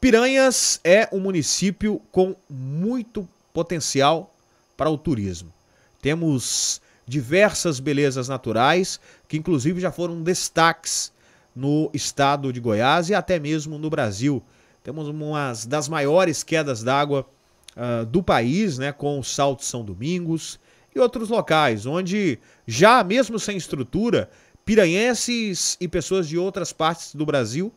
Piranhas é um município com muito potencial para o turismo. Temos diversas belezas naturais que inclusive já foram destaques no estado de Goiás e até mesmo no Brasil. Temos uma das maiores quedas d'água do país, né, com o Salto São Domingos e outros locais, onde já mesmo sem estrutura, piranhenses e pessoas de outras partes do Brasil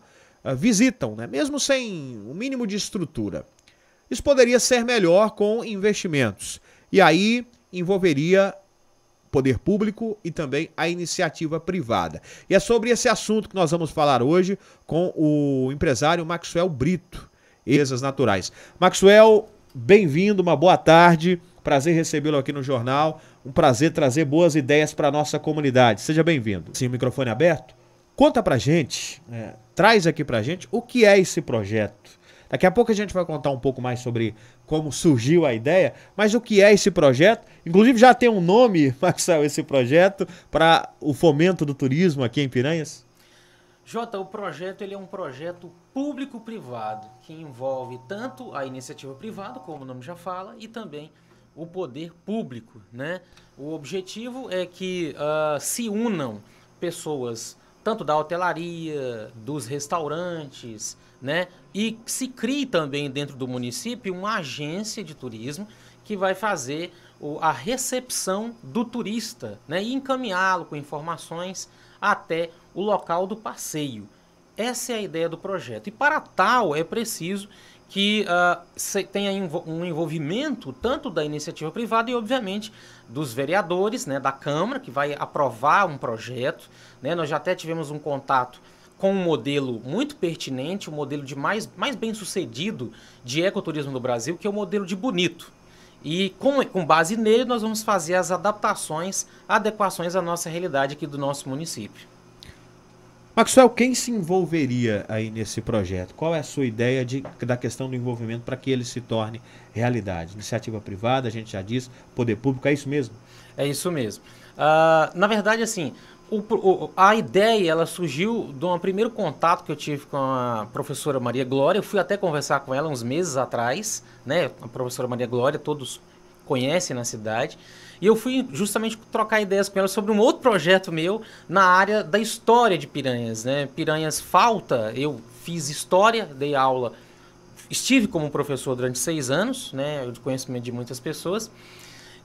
visitam, né, mesmo sem o mínimo de estrutura. Isso poderia ser melhor com investimentos e aí envolveria poder público e também a iniciativa privada. E é sobre esse assunto que nós vamos falar hoje com o empresário Maxwell Brito, Belezas Naturais. Maxwell, bem-vindo, uma boa tarde, prazer recebê-lo aqui no jornal, um prazer trazer boas ideias para a nossa comunidade. Seja bem-vindo. Sim, o microfone aberto. Conta pra gente, traz aqui pra gente o que é esse projeto. Daqui a pouco a gente vai contar um pouco mais sobre como surgiu a ideia, mas o que é esse projeto? Inclusive já tem um nome, Maxwell, esse projeto, para o fomento do turismo aqui em Piranhas? Jota, o projeto ele é um projeto público-privado, que envolve tanto a iniciativa privada, como o nome já fala, e também o poder público, né? O objetivo é que se unam pessoas tanto da hotelaria, dos restaurantes, né? E se crie também dentro do município uma agência de turismo que vai fazer a recepção do turista, né? E encaminhá-lo com informações até o local do passeio. Essa é a ideia do projeto. E para tal é preciso que tenha um envolvimento tanto da iniciativa privada e, obviamente, dos vereadores, né, da Câmara, que vai aprovar um projeto, né? Nós já até tivemos um contato com um modelo muito pertinente, um modelo de mais bem sucedido de ecoturismo no Brasil, que é o modelo de Bonito. E com base nele nós vamos fazer as adaptações, adequações à nossa realidade aqui do nosso município. Maxwell, quem se envolveria aí nesse projeto? Qual é a sua ideia da questão do envolvimento para que ele se torne realidade? Iniciativa privada, a gente já disse, poder público, é isso mesmo? É isso mesmo. Na verdade, assim, a ideia ela surgiu de um primeiro contato que eu tive com a professora Maria Glória. Eu fui até conversar com ela uns meses atrás, né? A professora Maria Glória, todos conhecem na cidade. E eu fui justamente trocar ideias com ela sobre um outro projeto meu na área da história de Piranhas, né? Piranhas falta, eu fiz história, dei aula, estive como professor durante 6 anos, né? De conhecimento de muitas pessoas.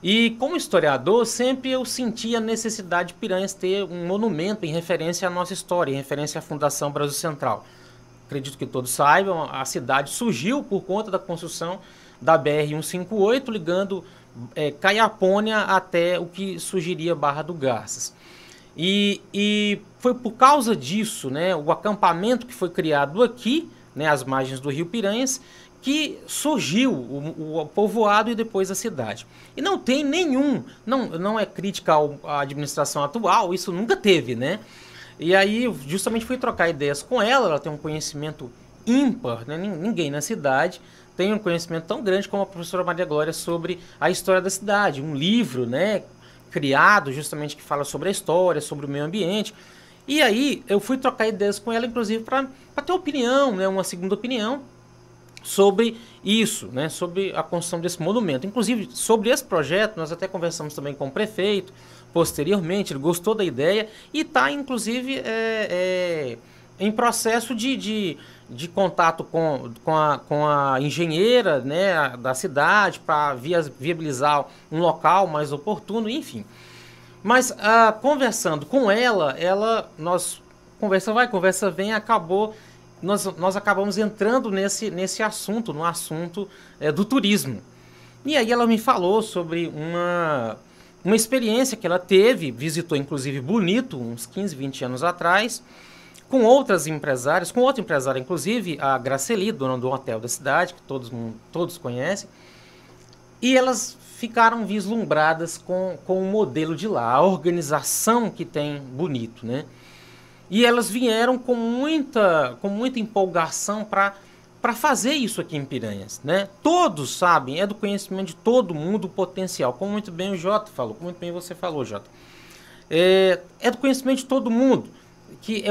E como historiador, sempre eu sentia a necessidade de Piranhas ter um monumento em referência à nossa história, em referência à Fundação Brasil Central. Acredito que todos saibam, a cidade surgiu por conta da construção da BR-158, ligando Caiapônia até o que surgiria Barra do Garças. E foi por causa disso, né, o acampamento que foi criado aqui, né, às margens do rio Piranhas, que surgiu o povoado e depois a cidade. E não tem nenhum, não é crítica à administração atual, isso nunca teve, né? E aí justamente fui trocar ideias com ela tem um conhecimento ímpar, né? Ninguém na cidade tem um conhecimento tão grande como a professora Maria Glória sobre a história da cidade, um livro, né, criado justamente que fala sobre a história, sobre o meio ambiente. E aí eu fui trocar ideias com ela, inclusive, para ter opinião, né, uma segunda opinião sobre isso, né, sobre a construção desse monumento. Inclusive, sobre esse projeto, nós até conversamos também com o prefeito, posteriormente, ele gostou da ideia e está, inclusive, em processo de contato com a engenheira, né, da cidade para viabilizar um local mais oportuno, enfim. Mas conversando com ela, conversa vai, conversa vem, nós acabamos entrando nesse assunto, no assunto do turismo. E aí ela me falou sobre uma experiência que ela teve, visitou inclusive Bonito, uns 15, 20 anos atrás, com outras empresárias, com outra empresária inclusive, a Graceli, dona do hotel da cidade, que todos conhecem, e elas ficaram vislumbradas com o modelo de lá, a organização que tem Bonito, né? E elas vieram com muita empolgação para fazer isso aqui em Piranhas, né? Todos sabem, é do conhecimento de todo mundo o potencial, como muito bem o Jota falou, como muito bem você falou, Jota. É do conhecimento de todo mundo que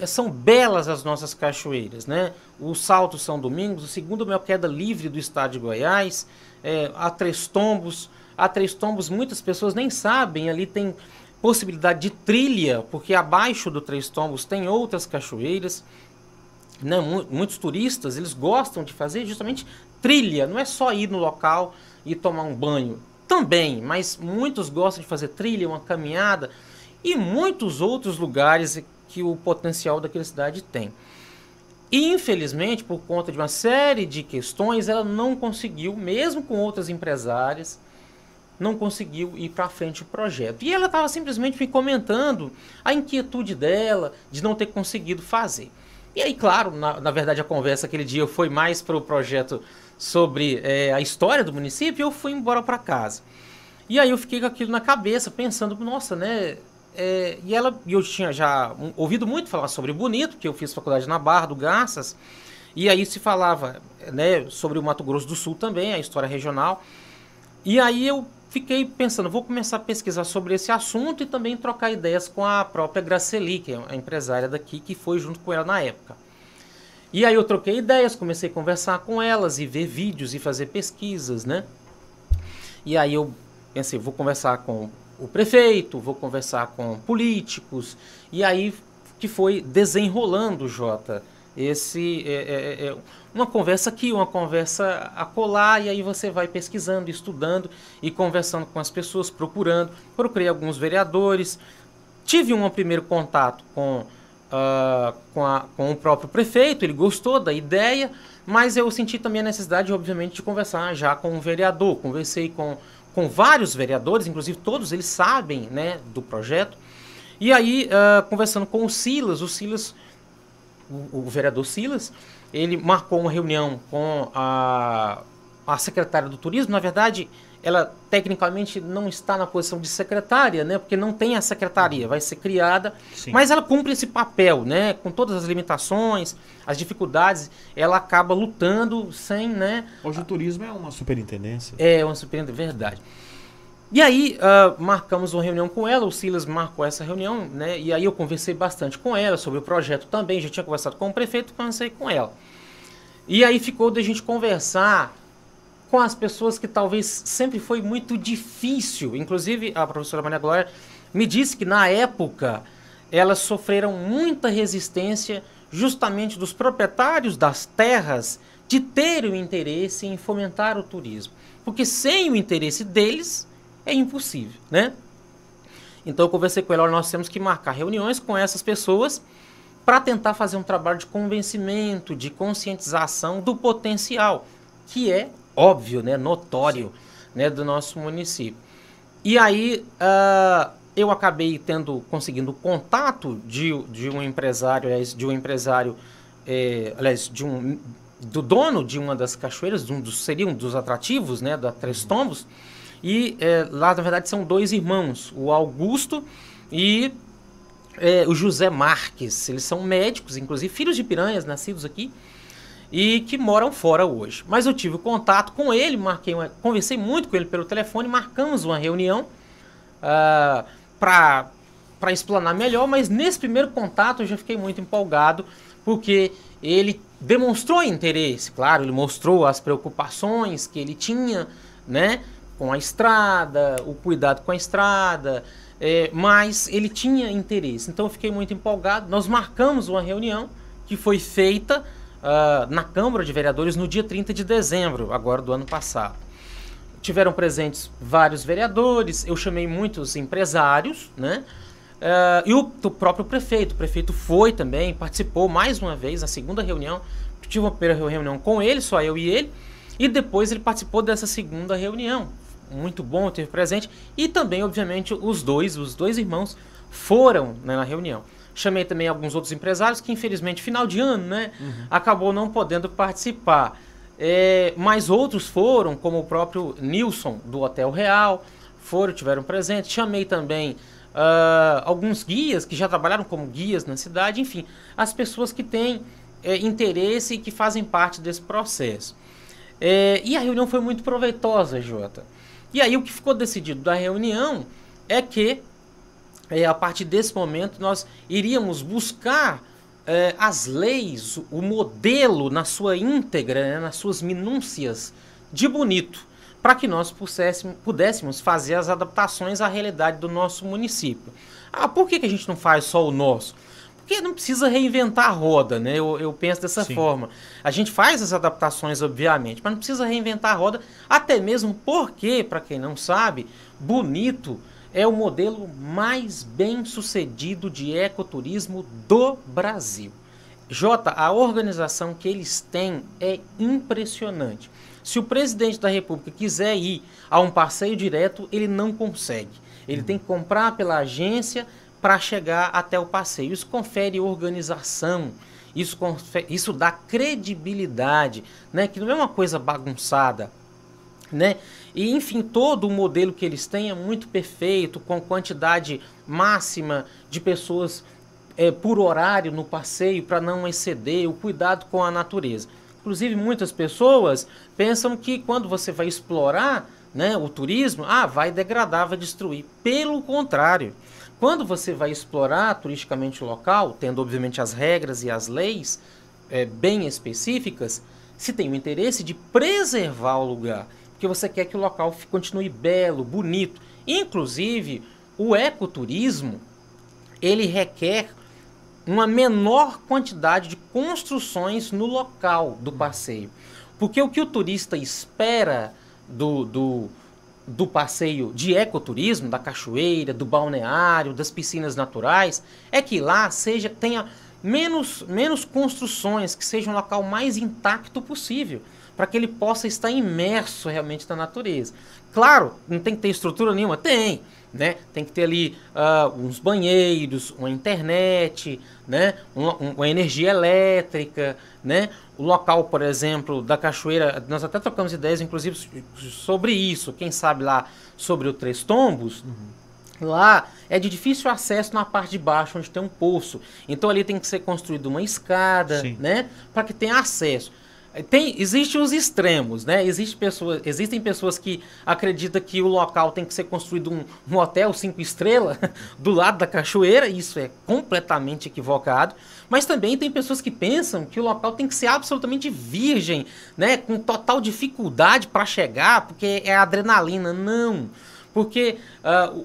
são belas as nossas cachoeiras, né? O Salto São Domingos, o segundo maior queda livre do estado de Goiás, a Três Tombos. A Três Tombos, muitas pessoas nem sabem, ali tem possibilidade de trilha, porque abaixo do Três Tombos tem outras cachoeiras, né? Muitos turistas, eles gostam de fazer justamente trilha, não é só ir no local e tomar um banho, também, mas muitos gostam de fazer trilha, uma caminhada, e muitos outros lugares que o potencial daquela cidade tem. E, infelizmente, por conta de uma série de questões, ela não conseguiu, mesmo com outras empresárias, não conseguiu ir para frente o projeto. E ela estava simplesmente me comentando a inquietude dela de não ter conseguido fazer. E aí, claro, na verdade a conversa aquele dia foi mais para o projeto sobre a história do município, e eu fui embora para casa. E aí eu fiquei com aquilo na cabeça, pensando, nossa, né? E eu tinha já ouvido muito falar sobre Bonito, que eu fiz faculdade na Barra do Garças, e aí se falava, né, sobre o Mato Grosso do Sul também, a história regional. E aí eu fiquei pensando, vou começar a pesquisar sobre esse assunto e também trocar ideias com a própria Graceli, que é a empresária daqui, que foi junto com ela na época. E aí eu troquei ideias, comecei a conversar com elas e ver vídeos e fazer pesquisas, né? E aí eu pensei, vou conversar com o prefeito, vou conversar com políticos, e aí que foi desenrolando, Jota, uma conversa aqui, uma conversa acolá, e aí você vai pesquisando, estudando e conversando com as pessoas, procurei alguns vereadores, tive um primeiro contato com o próprio prefeito, ele gostou da ideia, mas eu senti também a necessidade, obviamente, de conversar já com o vereador. Conversei com vários vereadores, inclusive todos eles sabem, né, do projeto. E aí, conversando com o Silas, o vereador Silas, ele marcou uma reunião com a secretária do turismo. Na verdade, ela tecnicamente não está na posição de secretária, né, porque não tem a secretaria, vai ser criada. Sim. Mas ela cumpre esse papel, né, com todas as limitações, as dificuldades, ela acaba lutando sem, né... Hoje o turismo é uma superintendência. É uma superintendência, verdade. E aí, marcamos uma reunião com ela, o Silas marcou essa reunião, né? E aí eu conversei bastante com ela sobre o projeto também, já tinha conversado com o prefeito, conversei com ela. E aí ficou da gente conversar com as pessoas que talvez sempre foi muito difícil. Inclusive, a professora Maria Glória me disse que na época elas sofreram muita resistência justamente dos proprietários das terras de terem o interesse em fomentar o turismo. Porque sem o interesse deles... é impossível, né? Então eu conversei com ela, nós temos que marcar reuniões com essas pessoas para tentar fazer um trabalho de convencimento, de conscientização do potencial, que é óbvio, né, notório, né, do nosso município. E aí eu acabei conseguindo contato de um empresário, do dono de uma das cachoeiras, seria um dos atrativos, né, da Três Tombos. E lá, na verdade, são dois irmãos, o Augusto e o José Marques. Eles são médicos, inclusive filhos de piranhas, nascidos aqui, e que moram fora hoje. Mas eu tive contato com ele, conversei muito com ele pelo telefone, marcamos uma reunião para explanar melhor, mas nesse primeiro contato eu já fiquei muito empolgado, porque ele demonstrou interesse, claro, ele mostrou as preocupações que ele tinha, né, com a estrada, o cuidado com a estrada, mas ele tinha interesse. Então eu fiquei muito empolgado. Nós marcamos uma reunião que foi feita na Câmara de Vereadores no dia 30 de dezembro, agora do ano passado. Tiveram presentes vários vereadores, eu chamei muitos empresários, né? E o próprio prefeito. O prefeito foi também, participou mais uma vez na segunda reunião. Tive uma primeira reunião com ele, só eu e ele, e depois ele participou dessa segunda reunião. Muito bom, teve presente. E também, obviamente, os dois irmãos foram, né, na reunião. Chamei também alguns outros empresários que, infelizmente, final de ano, né, acabou não podendo participar. Mas outros foram, como o próprio Nilson, do Hotel Real, tiveram presente. Chamei também alguns guias que já trabalharam como guias na cidade. Enfim, as pessoas que têm interesse e que fazem parte desse processo. E a reunião foi muito proveitosa, Jota. E aí o que ficou decidido da reunião é que a partir desse momento, nós iríamos buscar as leis, o modelo na sua íntegra, né, nas suas minúcias de Bonito, para que nós pudéssemos fazer as adaptações à realidade do nosso município. Por que a gente não faz só o nosso? Porque não precisa reinventar a roda, né? Eu penso dessa forma. A gente faz as adaptações, obviamente, mas não precisa reinventar a roda, até mesmo porque, para quem não sabe, Bonito é o modelo mais bem sucedido de ecoturismo do Brasil. Jota, a organização que eles têm é impressionante. Se o presidente da República quiser ir a um passeio direto, ele não consegue. Ele tem que comprar pela agência para chegar até o passeio. Isso confere organização, isso dá credibilidade, né? Que não é uma coisa bagunçada, né? E enfim, todo o modelo que eles têm é muito perfeito, com quantidade máxima de pessoas por horário no passeio, para não exceder, o cuidado com a natureza. Inclusive, muitas pessoas pensam que quando você vai explorar, né, o turismo, vai degradar, vai destruir. Pelo contrário, quando você vai explorar turisticamente o local, tendo obviamente as regras e as leis bem específicas, se tem o interesse de preservar o lugar, porque você quer que o local continue belo, bonito. Inclusive, o ecoturismo, ele requer uma menor quantidade de construções no local do passeio. Porque o que o turista espera do passeio de ecoturismo, da cachoeira, do balneário, das piscinas naturais, é que lá tenha menos construções, que seja um local mais intacto possível, para que ele possa estar imerso realmente na natureza. Claro, não tem que ter estrutura nenhuma? Tem, né? Tem que ter ali uns banheiros, uma internet, né? Uma energia elétrica, né? O local, por exemplo, da cachoeira, nós até trocamos ideias, inclusive, sobre isso. Quem sabe lá sobre o Três Tombos, lá é de difícil acesso na parte de baixo, onde tem um poço. Então ali tem que ser construída uma escada, né? Para que tenha acesso. Existem os extremos, né? Existem pessoas que acreditam que o local tem que ser construído um hotel 5 estrelas do lado da cachoeira. Isso é completamente equivocado. Mas também tem pessoas que pensam que o local tem que ser absolutamente virgem, né? Com total dificuldade para chegar, porque é adrenalina. Não. Porque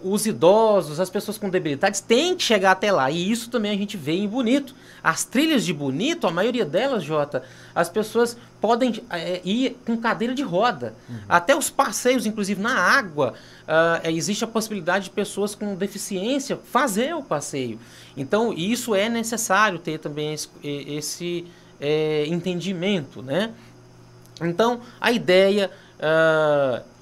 os idosos, as pessoas com debilidades têm que chegar até lá. E isso também a gente vê em Bonito. As trilhas de Bonito, a maioria delas, Jota, as pessoas podem ir com cadeira de roda. Até os passeios, inclusive na água, existe a possibilidade de pessoas com deficiência fazer o passeio. Então, isso é necessário ter também esse entendimento, né? Então, a ideia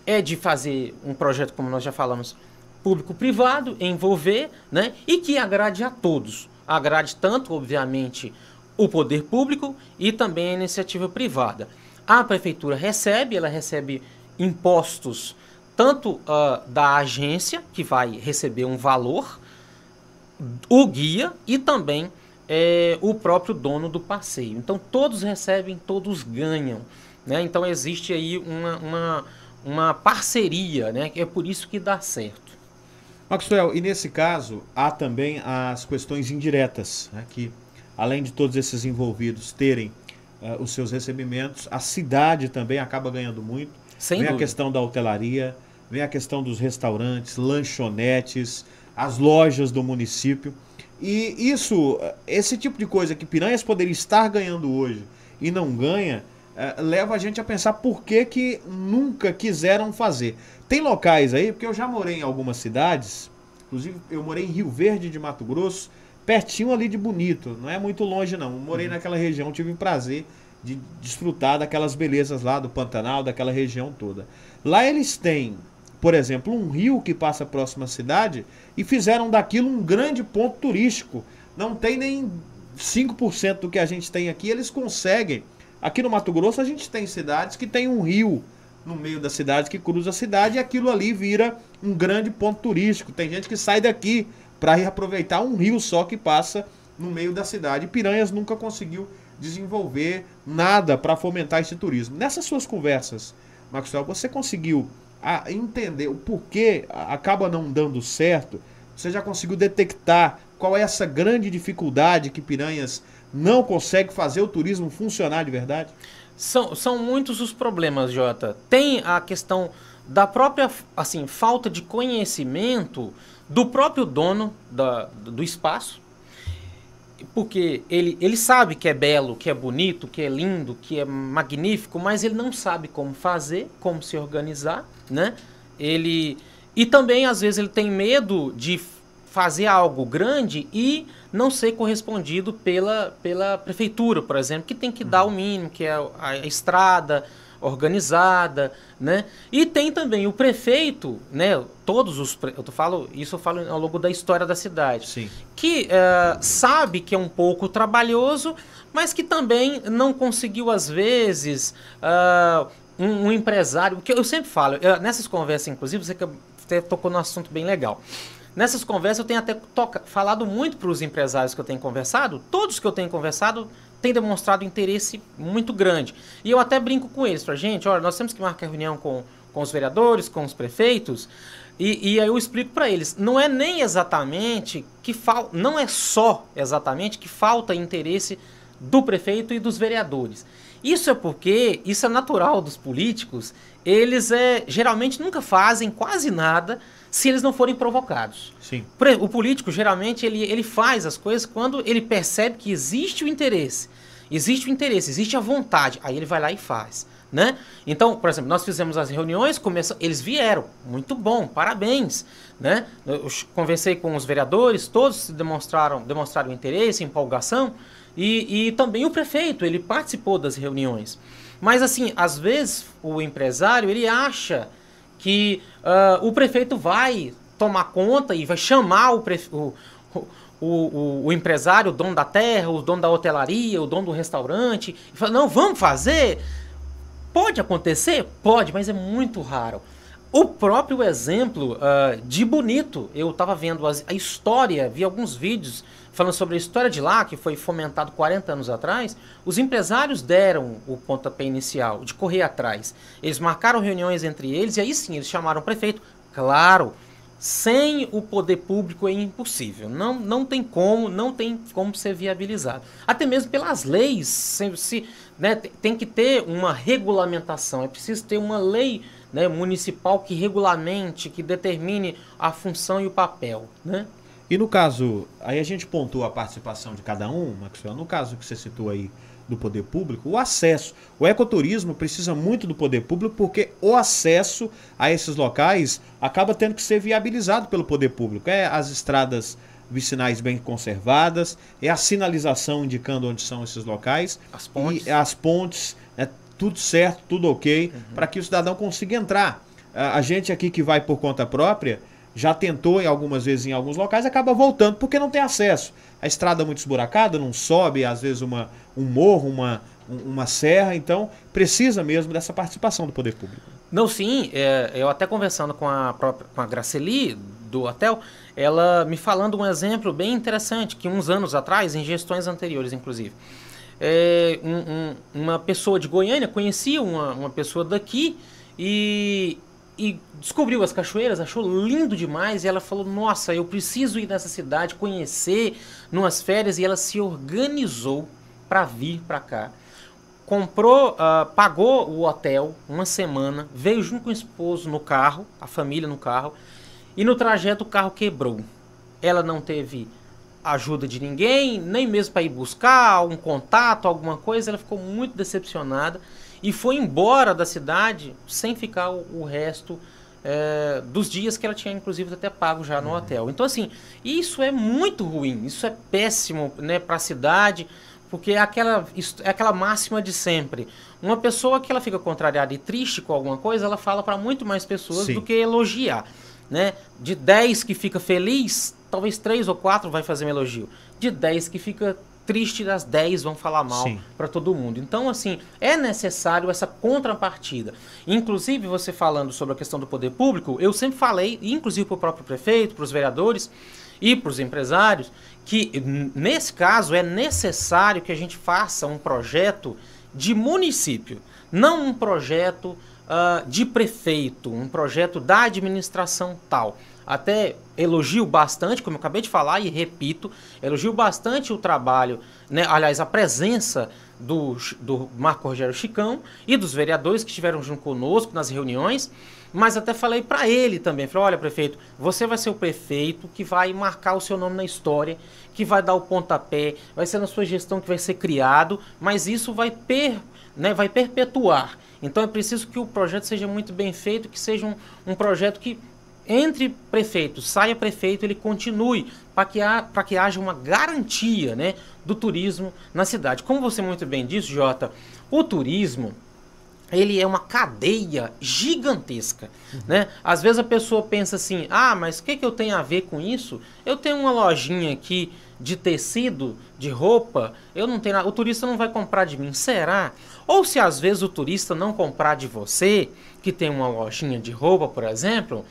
é de fazer um projeto, como nós já falamos, público-privado, envolver, né, e que agrade a todos. Agrade tanto, obviamente, o poder público e também a iniciativa privada. A prefeitura ela recebe impostos tanto da agência, que vai receber um valor, o guia e também o próprio dono do passeio. Então, todos recebem, todos ganham, né? Então, existe aí uma parceria, né? É por isso que dá certo. Maxwell, e nesse caso, há também as questões indiretas, né? Que além de todos esses envolvidos terem os seus recebimentos, a cidade também acaba ganhando muito. Sem dúvida. Vem a questão da hotelaria, vem a questão dos restaurantes, lanchonetes, as lojas do município. E esse tipo de coisa que Piranhas poderia estar ganhando hoje e não ganha, leva a gente a pensar por que nunca quiseram fazer. Tem locais aí, porque eu já morei em algumas cidades, inclusive eu morei em Rio Verde de Mato Grosso, pertinho ali de Bonito, não é muito longe não. Eu morei naquela região, tive o prazer de desfrutar daquelas belezas lá do Pantanal, daquela região toda. Lá eles têm, por exemplo, um rio que passa próximo à cidade e fizeram daquilo um grande ponto turístico. Não tem nem 5% do que a gente tem aqui, eles conseguem. Aqui no Mato Grosso a gente tem cidades que tem um rio no meio da cidade que cruza a cidade e aquilo ali vira um grande ponto turístico. Tem gente que sai daqui para ir aproveitar um rio só que passa no meio da cidade. Piranhas nunca conseguiu desenvolver nada para fomentar esse turismo. Nessas suas conversas, Maxwell, você conseguiu entender o porquê acaba não dando certo Você já conseguiu detectar qual é essa grande dificuldade que Piranhas não consegue fazer o turismo funcionar de verdade? São muitos os problemas, Jota. Tem a questão da própria, assim, falta de conhecimento do próprio dono do espaço, porque ele sabe que é belo, que é bonito, que é lindo, que é magnífico, mas ele não sabe como fazer, como se organizar, né? E também, às vezes, ele tem medo de fazer algo grande e não ser correspondido pela prefeitura, por exemplo, que tem que dar o mínimo, que é a estrada organizada, né? E tem também o prefeito, né? Eu falo ao longo da história da cidade, Sim. que sabe que é um pouco trabalhoso, mas que também não conseguiu às vezes um empresário, porque eu sempre falo nessas conversas, inclusive você que até tocou num assunto bem legal. Nessas conversas eu tenho até falado muito para os empresários que eu tenho conversado, todos que eu tenho conversado têm demonstrado interesse muito grande. E eu até brinco com eles, pra gente, olha, nós temos que marcar reunião com os vereadores, com os prefeitos, e aí eu explico para eles, não é nem exatamente não é só exatamente que falta interesse do prefeito e dos vereadores. Isso é porque, isso é natural dos políticos, eles geralmente nunca fazem quase nada se eles não forem provocados. Sim. O político, geralmente, ele faz as coisas quando ele percebe que existe o interesse. Existe a vontade. Aí ele vai lá e faz, né? Então, por exemplo, nós fizemos as reuniões, eles vieram. Muito bom, parabéns, né? Eu conversei com os vereadores, todos demonstraram interesse, empolgação. E também o prefeito, ele participou das reuniões. Mas, assim, às vezes, o empresário, ele acha que o prefeito vai tomar conta e vai chamar o empresário, o dono da terra, o dono da hotelaria, o dono do restaurante, e fala, não, vamos fazer? Pode acontecer? Pode, mas é muito raro. O próprio exemplo de Bonito, eu estava vendo a história, vi alguns vídeos falando sobre a história de lá, que foi fomentado 40 anos atrás. Os empresários deram o pontapé inicial de correr atrás. Eles marcaram reuniões entre eles e aí sim eles chamaram o prefeito. Claro, sem o poder público é impossível. Não tem como ser viabilizado. Até mesmo pelas leis, né, tem que ter uma regulamentação. É preciso ter uma lei, né, municipal que regulamente, que determine a função e o papel, né? E no caso, aí a gente pontua a participação de cada um, Maxwell, no caso que você citou aí do poder público, o acesso. O ecoturismo precisa muito do poder público porque o acesso a esses locais acaba tendo que ser viabilizado pelo poder público. É as estradas vicinais bem conservadas, é a sinalização indicando onde são esses locais, as pontes, tudo certo, tudo ok, para que o cidadão consiga entrar. A gente aqui que vai por conta própria já tentou algumas vezes em alguns locais, acaba voltando porque não tem acesso. A estrada é muito esburacada, não sobe, às vezes um morro, uma serra, então precisa mesmo dessa participação do poder público. Não, sim, eu até conversando com a Graceli do hotel, ela me falando um exemplo bem interessante, que uns anos atrás, em gestões anteriores inclusive, uma pessoa de Goiânia conhecia uma pessoa daqui e descobriu as cachoeiras, achou lindo demais, e ela falou, nossa, eu preciso ir nessa cidade, conhecer, numas férias, e ela se organizou para vir para cá. Comprou, pagou o hotel uma semana, veio junto com o esposo no carro, a família no carro, e no trajeto o carro quebrou. Ela não teve ajuda de ninguém, nem mesmo para ir buscar um contato, alguma coisa, ela ficou muito decepcionada e foi embora da cidade sem ficar o resto dos dias que ela tinha, inclusive, até pago já no hotel. Então, assim, isso é muito ruim, isso é péssimo, né, para a cidade, porque é aquela máxima de sempre. Uma pessoa que ela fica contrariada e triste com alguma coisa, ela fala para muito mais pessoas do que elogiar. Né? De 10 que fica feliz, talvez 3 ou 4 vai fazer um elogio. De 10 que fica triste, das 10 vão falar mal para todo mundo. Então, assim, é necessário essa contrapartida. Inclusive, você falando sobre a questão do poder público, eu sempre falei, inclusive para o próprio prefeito, para os vereadores e para os empresários, que nesse caso é necessário que a gente faça um projeto de município, não um projeto de prefeito, um projeto da administração tal. até elogio bastante, como eu acabei de falar e repito, elogio bastante o trabalho, né, aliás, a presença do Marco Rogério Chicão e dos vereadores que estiveram junto conosco nas reuniões, mas até falei para ele também, falei, olha, prefeito, você vai ser o prefeito que vai marcar o seu nome na história, que vai dar o pontapé, vai ser na sua gestão que vai ser criado, mas isso vai perpetuar. Então é preciso que o projeto seja muito bem feito, que seja um projeto que entre prefeitos, saia prefeito, ele continue, para que haja uma garantia, né, do turismo na cidade. Como você muito bem disse, Jota, o turismo, ele é uma cadeia gigantesca, né? Às vezes a pessoa pensa assim, ah, mas o que eu tenho a ver com isso? Eu tenho uma lojinha aqui de tecido, de roupa, eu não tenho nada, o turista não vai comprar de mim, será? Ou se às vezes o turista não comprar de você, que tem uma lojinha de roupa, por exemplo,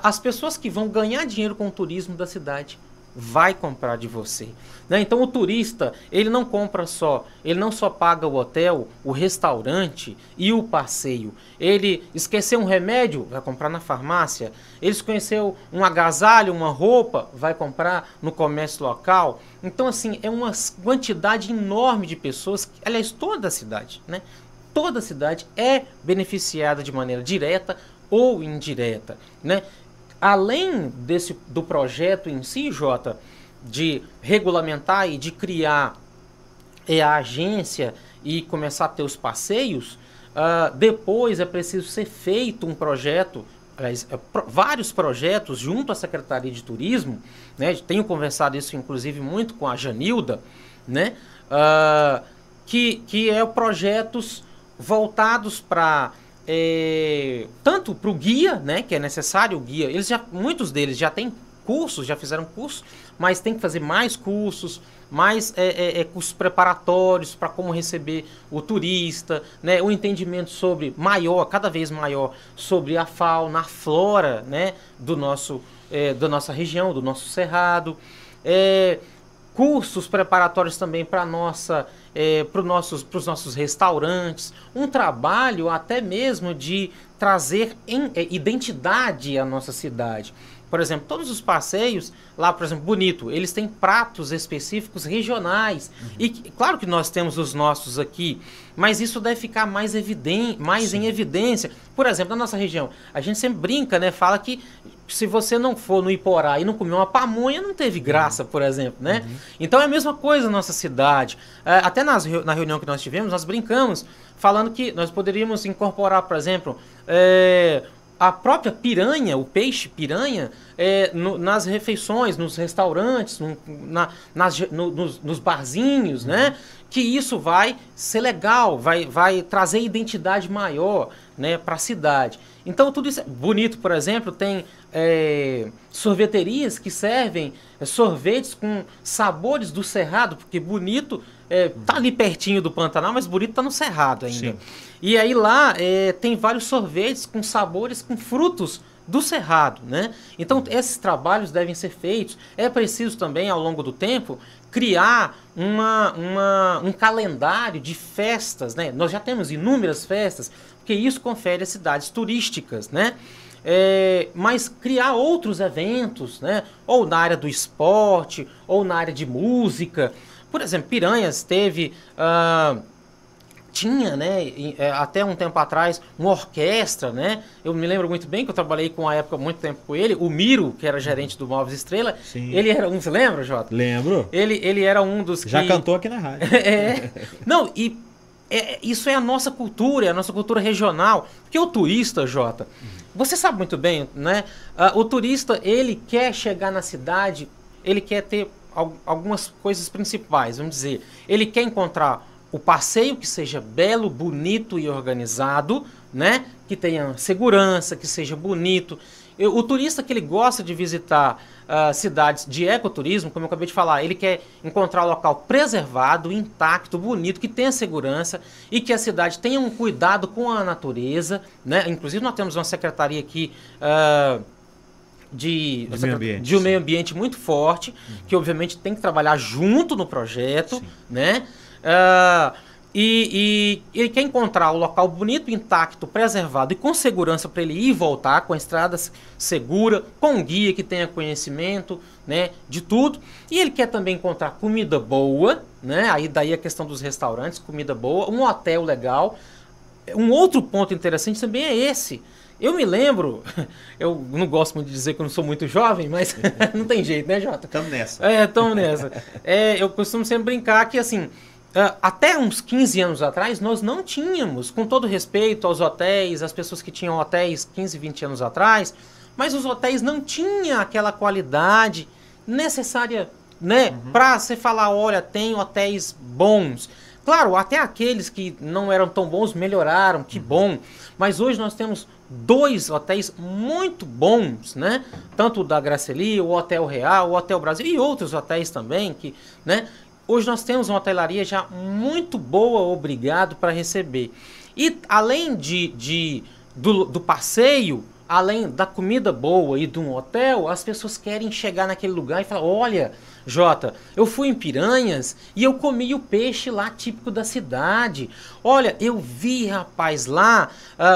as pessoas que vão ganhar dinheiro com o turismo da cidade vai comprar de você, né? Então o turista, ele não compra só, ele não só paga o hotel, o restaurante e o passeio. Ele esqueceu um remédio, vai comprar na farmácia. Ele esqueceu um agasalho, uma roupa, vai comprar no comércio local. Então assim, é uma quantidade enorme de pessoas, aliás, toda a cidade, né? Toda a cidade é beneficiada de maneira direta ou indireta, né? Além do projeto em si, Jota, de regulamentar e de criar a agência e começar a ter os passeios, depois é preciso ser feito um projeto, vários projetos junto à Secretaria de Turismo, né? Tenho conversado isso inclusive muito com a Janilda, né? Que é projetos voltados para tanto para o guia, né, que é necessário o guia, muitos deles já têm cursos, já fizeram curso, mas tem que fazer mais cursos, mais cursos preparatórios para como receber o turista, né, o entendimento cada vez maior, sobre a fauna, a flora, né, da nossa região, do nosso cerrado, cursos preparatórios também para os nossos restaurantes, um trabalho até mesmo de trazer identidade à nossa cidade. Por exemplo, todos os passeios, lá, por exemplo, Bonito, eles têm pratos específicos regionais. E claro que nós temos os nossos aqui, mas isso deve ficar mais em evidência. Por exemplo, na nossa região, a gente sempre brinca, né? Fala que se você não for no Iporá e não comer uma pamonha, não teve graça, por exemplo, né? Então é a mesma coisa na nossa cidade. Até na reunião que nós tivemos, nós brincamos, falando que nós poderíamos incorporar, por exemplo, a própria piranha, o peixe piranha, nas refeições, nos restaurantes, nos barzinhos, né? Que isso vai ser legal, vai trazer identidade maior, né, para a cidade. Então tudo isso é bonito. Por exemplo, tem sorveterias que servem sorvetes com sabores do Cerrado, porque Bonito tá ali pertinho do Pantanal, mas Bonito tá no Cerrado ainda. Sim. E aí lá tem vários sorvetes com sabores, com frutos do Cerrado, né? Então esses trabalhos devem ser feitos. É preciso também, ao longo do tempo, criar um calendário de festas, né? Nós já temos inúmeras festas, porque isso confere às cidades turísticas, né? Mas criar outros eventos, né? Ou na área do esporte, ou na área de música. Por exemplo, Piranhas tinha, né, até um tempo atrás, uma orquestra, né? Eu me lembro muito bem que eu trabalhei com a época muito tempo com ele, o Miro, que era gerente do Móveis Estrela. Sim. Ele era você lembra, Jota? Lembro. Ele era um dos que... Já cantou aqui na rádio. Não, isso é a nossa cultura, é a nossa cultura regional. Porque o turista, Jota, você sabe muito bem, né? O turista, ele quer chegar na cidade, ele quer ter algumas coisas principais, vamos dizer. Ele quer encontrar o passeio que seja belo, bonito e organizado, né? Que tenha segurança, que seja bonito. O turista que ele gosta de visitar cidades de ecoturismo, como eu acabei de falar, ele quer encontrar um local preservado, intacto, bonito, que tenha segurança e que a cidade tenha um cuidado com a natureza, né? Inclusive nós temos uma secretaria aqui de um meio ambiente muito forte, que obviamente tem que trabalhar junto no projeto, né? E ele quer encontrar o local bonito, intacto, preservado e com segurança para ele ir e voltar, com a estrada segura, com um guia que tenha conhecimento, né, de tudo. E ele quer também encontrar comida boa, né, aí daí a questão dos restaurantes, comida boa, um hotel legal. Um outro ponto interessante também é esse. Eu me lembro, eu não gosto muito de dizer que eu não sou muito jovem, mas não tem jeito, né, Jota? Estamos nessa. Estamos nessa. Eu costumo sempre brincar que, assim, até uns 15 anos atrás, nós não tínhamos, com todo respeito aos hotéis, as pessoas que tinham hotéis 15, 20 anos atrás, mas os hotéis não tinham aquela qualidade necessária, né, para você falar, olha, tem hotéis bons. Claro, até aqueles que não eram tão bons melhoraram, que bom. Mas hoje nós temos 2 hotéis muito bons, né? Tanto o da Graceli, o Hotel Real, o Hotel Brasil e outros hotéis também, que, né? Hoje nós temos uma hotelaria já muito boa, obrigado, para receber. E além do passeio, além da comida boa e de um hotel, as pessoas querem chegar naquele lugar e falar, olha, Jota, eu fui em Piranhas e eu comi o peixe lá típico da cidade. Olha, eu vi, rapaz, lá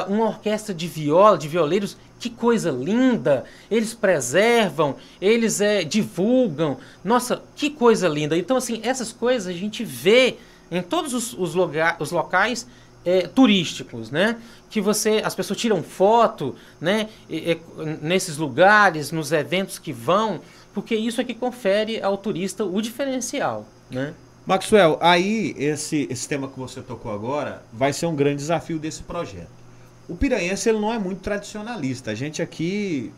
uma orquestra de viola, de violeiros, que coisa linda. Eles preservam, eles divulgam. Nossa, que coisa linda. Então, assim, essas coisas a gente vê em todos os locais turísticos, né? Que as pessoas tiram foto, né? Nesses lugares, nos eventos que vão, porque isso é que confere ao turista o diferencial, né? Maxwell, aí esse tema que você tocou agora vai ser um grande desafio desse projeto. O piranhense ele não é muito tradicionalista. A gente aqui,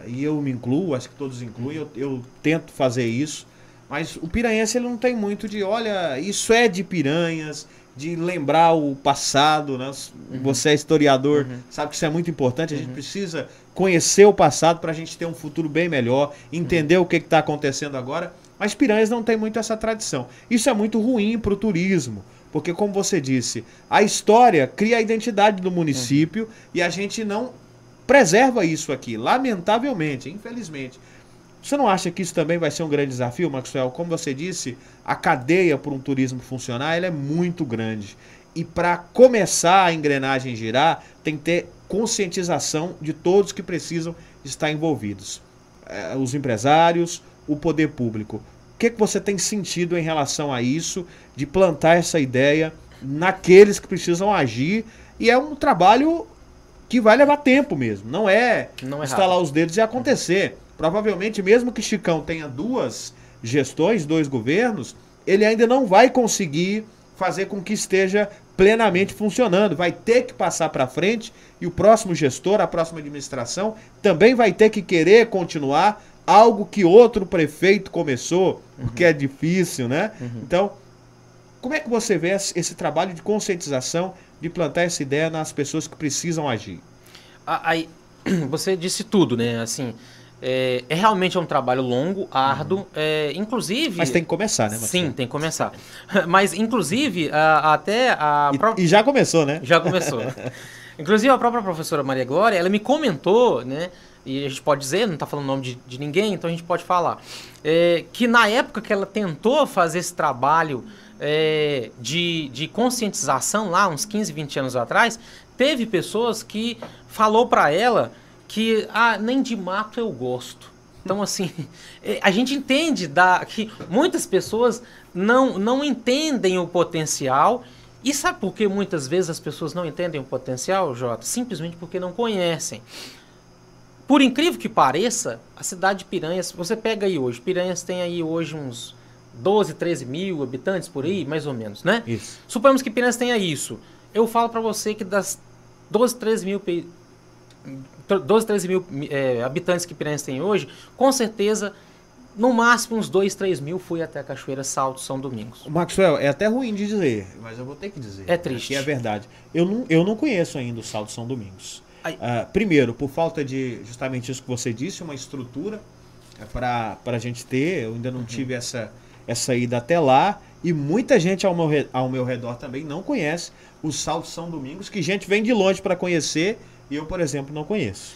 e eu me incluo, acho que todos incluem, eu tento fazer isso, mas o piranhense ele não tem muito de, olha, isso é de Piranhas, de lembrar o passado, né? Você é historiador, sabe que isso é muito importante, a gente precisa conhecer o passado para a gente ter um futuro bem melhor, entender o que está acontecendo agora, mas Piranhas não tem muito essa tradição. Isso é muito ruim para o turismo, porque como você disse, a história cria a identidade do município e a gente não preserva isso aqui, lamentavelmente, infelizmente. Você não acha que isso também vai ser um grande desafio, Maxwell? Como você disse, a cadeia para um turismo funcionar ela é muito grande. E para começar a engrenagem girar, tem que ter conscientização de todos que precisam estar envolvidos. Os empresários, o poder público. O que você tem sentido em relação a isso, de plantar essa ideia naqueles que precisam agir? E é um trabalho que vai levar tempo mesmo. Não é instalar os dedos e acontecer. Provavelmente, mesmo que Chicão tenha 2 gestões, 2 governos, ele ainda não vai conseguir fazer com que esteja plenamente funcionando. Vai ter que passar para frente e o próximo gestor, a próxima administração, também vai ter que querer continuar algo que outro prefeito começou, porque é difícil, né? Então, como é que você vê esse trabalho de conscientização, de plantar essa ideia nas pessoas que precisam agir? Aí, você disse tudo, né? Assim... realmente um trabalho longo, árduo, inclusive... Mas tem que começar, né, Marcelo? Sim, tem que começar. Mas, inclusive, até a... E já começou, né? Já começou. Inclusive, a própria professora Maria Glória, ela me comentou, né, e a gente pode dizer, não está falando o nome de ninguém, então a gente pode falar, que na época que ela tentou fazer esse trabalho de conscientização, lá, uns 15, 20 anos atrás, teve pessoas que falou para ela que nem de mato eu gosto. Então, assim, a gente entende que muitas pessoas não entendem o potencial. E sabe por que muitas vezes as pessoas não entendem o potencial, Jota? Simplesmente porque não conhecem. Por incrível que pareça, a cidade de Piranhas, você pega aí hoje, Piranhas tem aí hoje uns 12, 13 mil habitantes por aí, mais ou menos, né? Isso. Suponhamos que Piranhas tenha isso. Eu falo para você que das 12, 13 mil habitantes que Piranhas tem hoje, com certeza, no máximo uns 2, 3 mil foi até a Cachoeira Salto São Domingos. Maxwell, é até ruim de dizer, mas eu vou ter que dizer. É triste. Que é verdade. Eu não conheço ainda o Salto São Domingos. Primeiro, por falta de, justamente isso que você disse, uma estrutura para a gente ter, eu ainda não tive essa ida até lá, e muita gente ao meu redor também não conhece o Salto São Domingos, que gente vem de longe para conhecer, e eu, por exemplo, não conheço.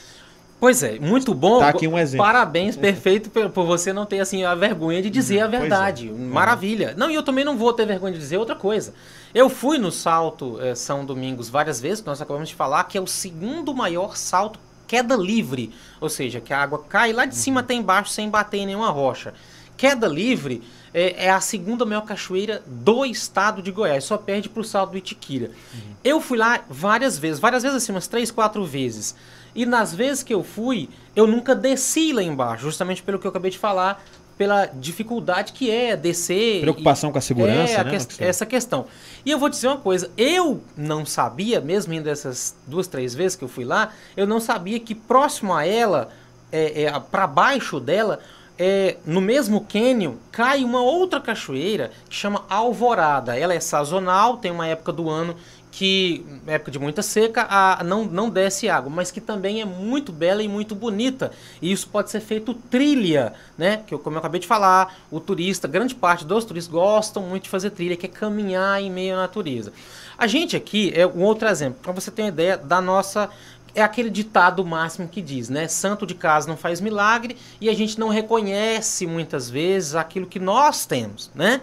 Pois é, muito bom. Tá aqui um exemplo. Parabéns, perfeito por você não ter assim a vergonha de dizer a verdade. Maravilha. Não, e eu também não vou ter vergonha de dizer outra coisa. Eu fui no salto São Domingos várias vezes, que nós acabamos de falar, que é o segundo maior salto queda livre. Ou seja, que a água cai lá de cima até embaixo sem bater em nenhuma rocha. Queda livre é a segunda maior cachoeira do estado de Goiás, só perde para o salto do Itiquira. Eu fui lá várias vezes assim, umas 3, 4 vezes. E nas vezes que eu fui, eu nunca desci lá embaixo, justamente pelo que eu acabei de falar, pela dificuldade que é descer. Preocupação com a segurança, né? Essa questão. E eu vou dizer uma coisa, eu não sabia, mesmo indo essas 2, 3 vezes que eu fui lá, eu não sabia que próximo a ela, para baixo dela, no mesmo cânion, cai uma outra cachoeira que chama Alvorada. Ela é sazonal, tem uma época do ano que, época de muita seca, não desce água, mas que também é muito bela e muito bonita. E isso pode ser feito trilha, né? Que como eu acabei de falar, o turista, grande parte dos turistas gostam muito de fazer trilha, que é caminhar em meio à natureza. A gente aqui, é um outro exemplo, para você ter uma ideia da nossa... É aquele ditado máximo que diz, né? Santo de casa não faz milagre, e a gente não reconhece muitas vezes aquilo que nós temos, né?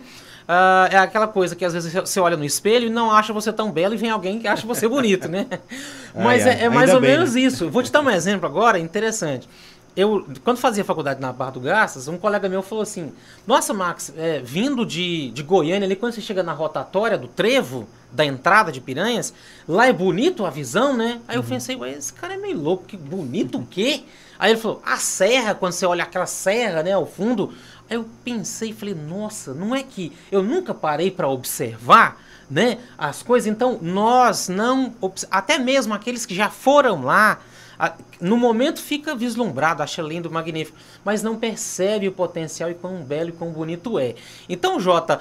É aquela coisa que às vezes você olha no espelho e não acha você tão belo e vem alguém que acha você bonito, né? Mas é mais ou menos isso. Vou te dar um exemplo agora, interessante. Eu, quando fazia faculdade na Barra do Garças, um colega meu falou assim: nossa, Max, vindo de Goiânia, ali, quando você chega na rotatória do Trevo, da entrada de Piranhas, lá é bonito a visão, né? Aí eu pensei, ué, esse cara é meio louco, que bonito o quê? Aí ele falou, a serra, quando você olha aquela serra, né, ao fundo. Aí eu pensei e falei, nossa, não é que eu nunca parei para observar, né, as coisas? Então, nós não... Até mesmo aqueles que já foram lá, no momento fica vislumbrado, acha lindo, magnífico, mas não percebe o potencial e quão belo e quão bonito é. Então, Jota,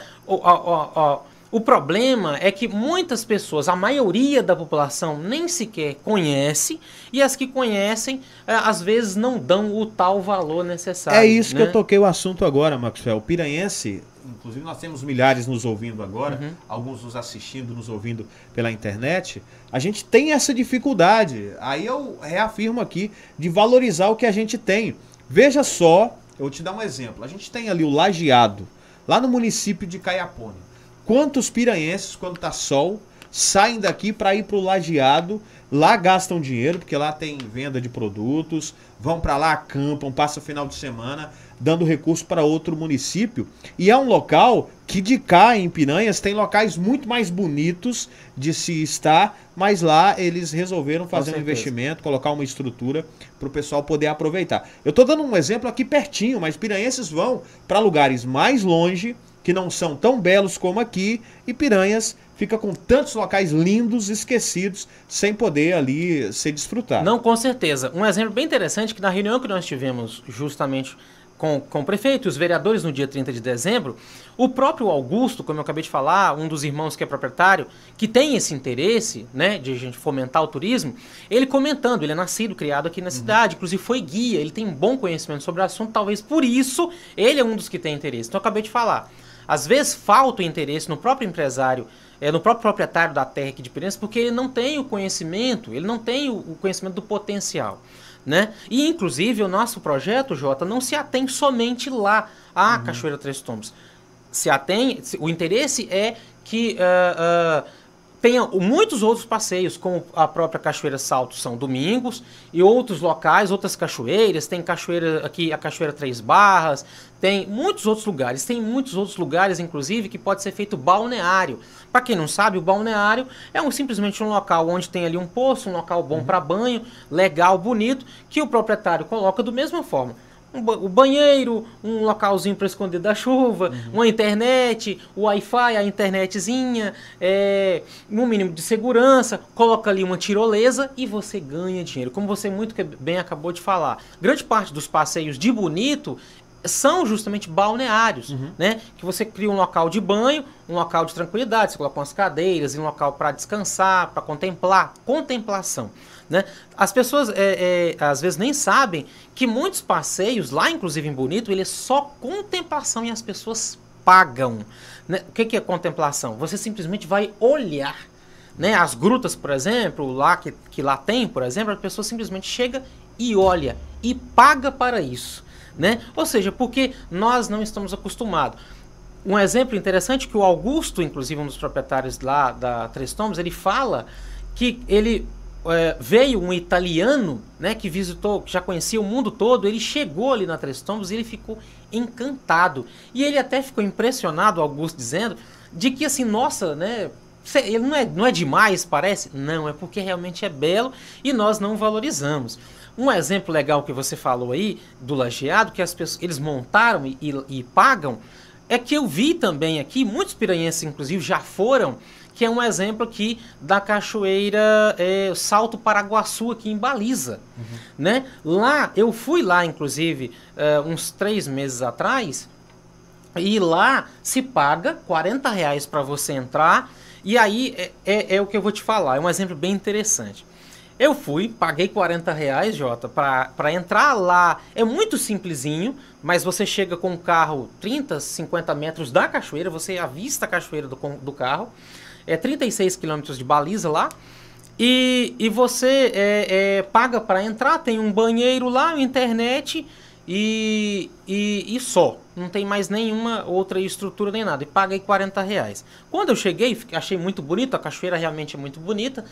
o problema é que muitas pessoas, a maioria da população, nem sequer conhece, e as que conhecem, às vezes não dão o tal valor necessário. É isso, né? Que eu toquei o assunto agora, Maxwell. O piranhense, inclusive nós temos milhares nos ouvindo agora, alguns nos assistindo, nos ouvindo pela internet, a gente tem essa dificuldade. Aí eu reafirmo aqui de valorizar o que a gente tem. Veja só, eu vou te dar um exemplo. A gente tem ali o Lajeado, lá no município de Caiapônia. Quantos piranhenses, quando tá sol, saem daqui para ir pro Lajeado, lá gastam dinheiro, porque lá tem venda de produtos, vão para lá, acampam, passam o final de semana, dando recurso para outro município. E é um local que de cá em Piranhas tem locais muito mais bonitos de se estar, mas lá eles resolveram fazer um investimento, colocar uma estrutura para o pessoal poder aproveitar. Eu tô dando um exemplo aqui pertinho, mas piranhenses vão para lugares mais longe, que não são tão belos como aqui, e Piranhas fica com tantos locais lindos, esquecidos, sem poder ali ser desfrutado. Não, com certeza. Um exemplo bem interessante, que na reunião que nós tivemos justamente com o prefeito e os vereadores no dia 30 de dezembro, o próprio Augusto, como eu acabei de falar, um dos irmãos que é proprietário, que tem esse interesse, né, de a gente fomentar o turismo, ele comentando, ele é nascido, criado aqui na cidade, inclusive foi guia, ele tem um bom conhecimento sobre o assunto, talvez por isso ele é um dos que tem interesse. Então eu acabei de falar. Às vezes falta o interesse no próprio empresário, no próprio proprietário da terra aqui de Piranhas, porque ele não tem o conhecimento, ele não tem o conhecimento do potencial, né? E inclusive o nosso projeto, Jota, não se atém somente lá à Cachoeira Três Tombos. O interesse é que tenha muitos outros passeios, como a própria Cachoeira Salto São Domingos e outros locais, outras cachoeiras. Tem cachoeira aqui, a Cachoeira Três Barras, tem muitos outros lugares, inclusive, que pode ser feito balneário. Para quem não sabe, o balneário é simplesmente um local onde tem ali um poço, um local bom para banho, legal, bonito, que o proprietário coloca da mesma forma. O banheiro, um localzinho para esconder da chuva, uma internet, o Wi-Fi, a internetzinha, um mínimo de segurança, coloca ali uma tirolesa e você ganha dinheiro. Como você muito bem acabou de falar, grande parte dos passeios de Bonito são justamente balneários, né? Que você cria um local de banho, um local de tranquilidade, você coloca umas cadeiras, um local para descansar, para contemplar, contemplação. Né? As pessoas às vezes nem sabem que muitos passeios, lá inclusive em Bonito, ele é só contemplação e as pessoas pagam. Né? O que é contemplação? Você simplesmente vai olhar. Né? As grutas, por exemplo, lá que lá tem, por exemplo, a pessoa simplesmente chega e olha, e paga para isso, né? Ou seja, porque nós não estamos acostumados. Um exemplo interessante que o Augusto, inclusive um dos proprietários lá da Três Tombos, ele fala que ele veio um italiano, né, que visitou, que já conhecia o mundo todo, ele chegou ali na Três Tombos e ele ficou encantado. E ele até ficou impressionado, Augusto dizendo, de que assim, nossa, né, ele não é demais, parece? Não, é porque realmente é belo e nós não valorizamos. Um exemplo legal que você falou aí, do lajeado, que as pessoas, eles montaram e pagam, é que eu vi também aqui, muitos piranhenses inclusive já foram, que é um exemplo aqui da cachoeira Salto Paraguaçu, aqui em Baliza. Né? Lá, eu fui lá inclusive uns 3 meses atrás, e lá se paga R$ 40 para você entrar, e aí é o que eu vou te falar, é um exemplo bem interessante. Eu fui, paguei R$ 40, Jota, para entrar lá. É muito simplesinho, mas você chega com o carro 30, 50 metros da cachoeira, você avista a cachoeira do carro. É 36 quilômetros de baliza lá. E você paga para entrar, tem um banheiro lá, internet e só. Não tem mais nenhuma outra estrutura nem nada. E paguei R$ 40. Quando eu cheguei, achei muito bonito, a cachoeira realmente é muito bonita.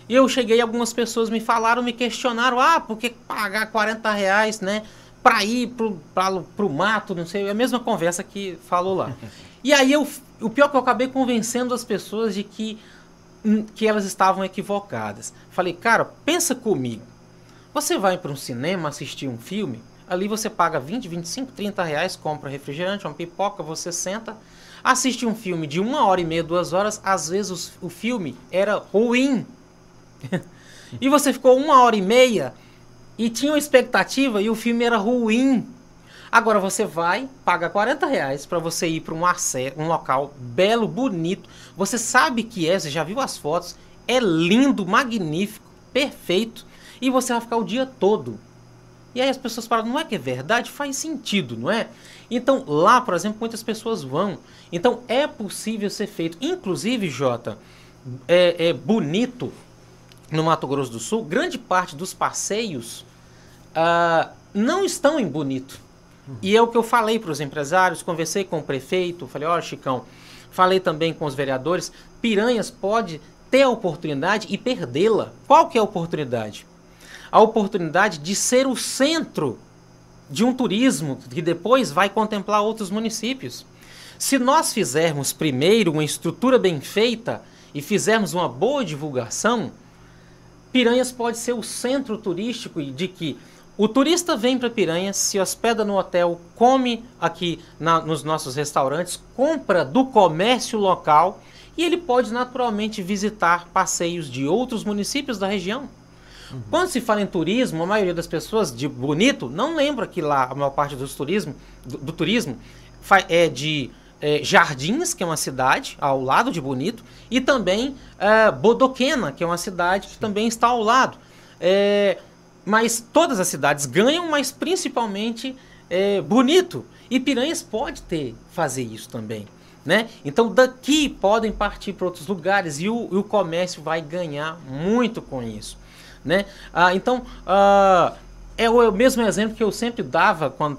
E eu cheguei, algumas pessoas me falaram, me questionaram, por que pagar R$ 40, né, para ir pro mato, não sei, é a mesma conversa que falou lá. E aí o pior é que eu acabei convencendo as pessoas de que elas estavam equivocadas. Falei, cara, pensa comigo, você vai para um cinema assistir um filme, ali você paga 20, 25, R$ 30, compra refrigerante, uma pipoca, você senta, assiste um filme de 1h30, 2 horas, às vezes o filme era ruim. E você ficou 1h30 e tinha uma expectativa e o filme era ruim. Agora você vai, paga R$ 40 para você ir para um local belo, bonito. Você sabe que você já viu as fotos, é lindo, magnífico, perfeito. E você vai ficar o dia todo. E aí as pessoas falam, não é que é verdade? Faz sentido, não é? Então lá, por exemplo, muitas pessoas vão. Então é possível ser feito. Inclusive, Jota, é bonito. No Mato Grosso do Sul, grande parte dos passeios não estão em Bonito. E é o que eu falei para os empresários, conversei com o prefeito, falei, ó, Chicão, falei também com os vereadores, Piranhas pode ter a oportunidade e perdê-la. Qual que é a oportunidade? A oportunidade de ser o centro de um turismo que depois vai contemplar outros municípios. Se nós fizermos primeiro uma estrutura bem feita e fizermos uma boa divulgação, Piranhas pode ser o centro turístico de que o turista vem para Piranhas, se hospeda no hotel, come aqui nos nossos restaurantes, compra do comércio local e ele pode naturalmente visitar passeios de outros municípios da região. Quando se fala em turismo, a maioria das pessoas de Bonito não lembra que lá a maior parte do turismo é de Jardins, que é uma cidade ao lado de Bonito, e também Bodoquena, que é uma cidade que também está ao lado. Mas todas as cidades ganham, mas principalmente Bonito. E Piranhas pode fazer isso também. Né? Então daqui podem partir para outros lugares e o comércio vai ganhar muito com isso. Né? Então é o mesmo exemplo que eu sempre dava quando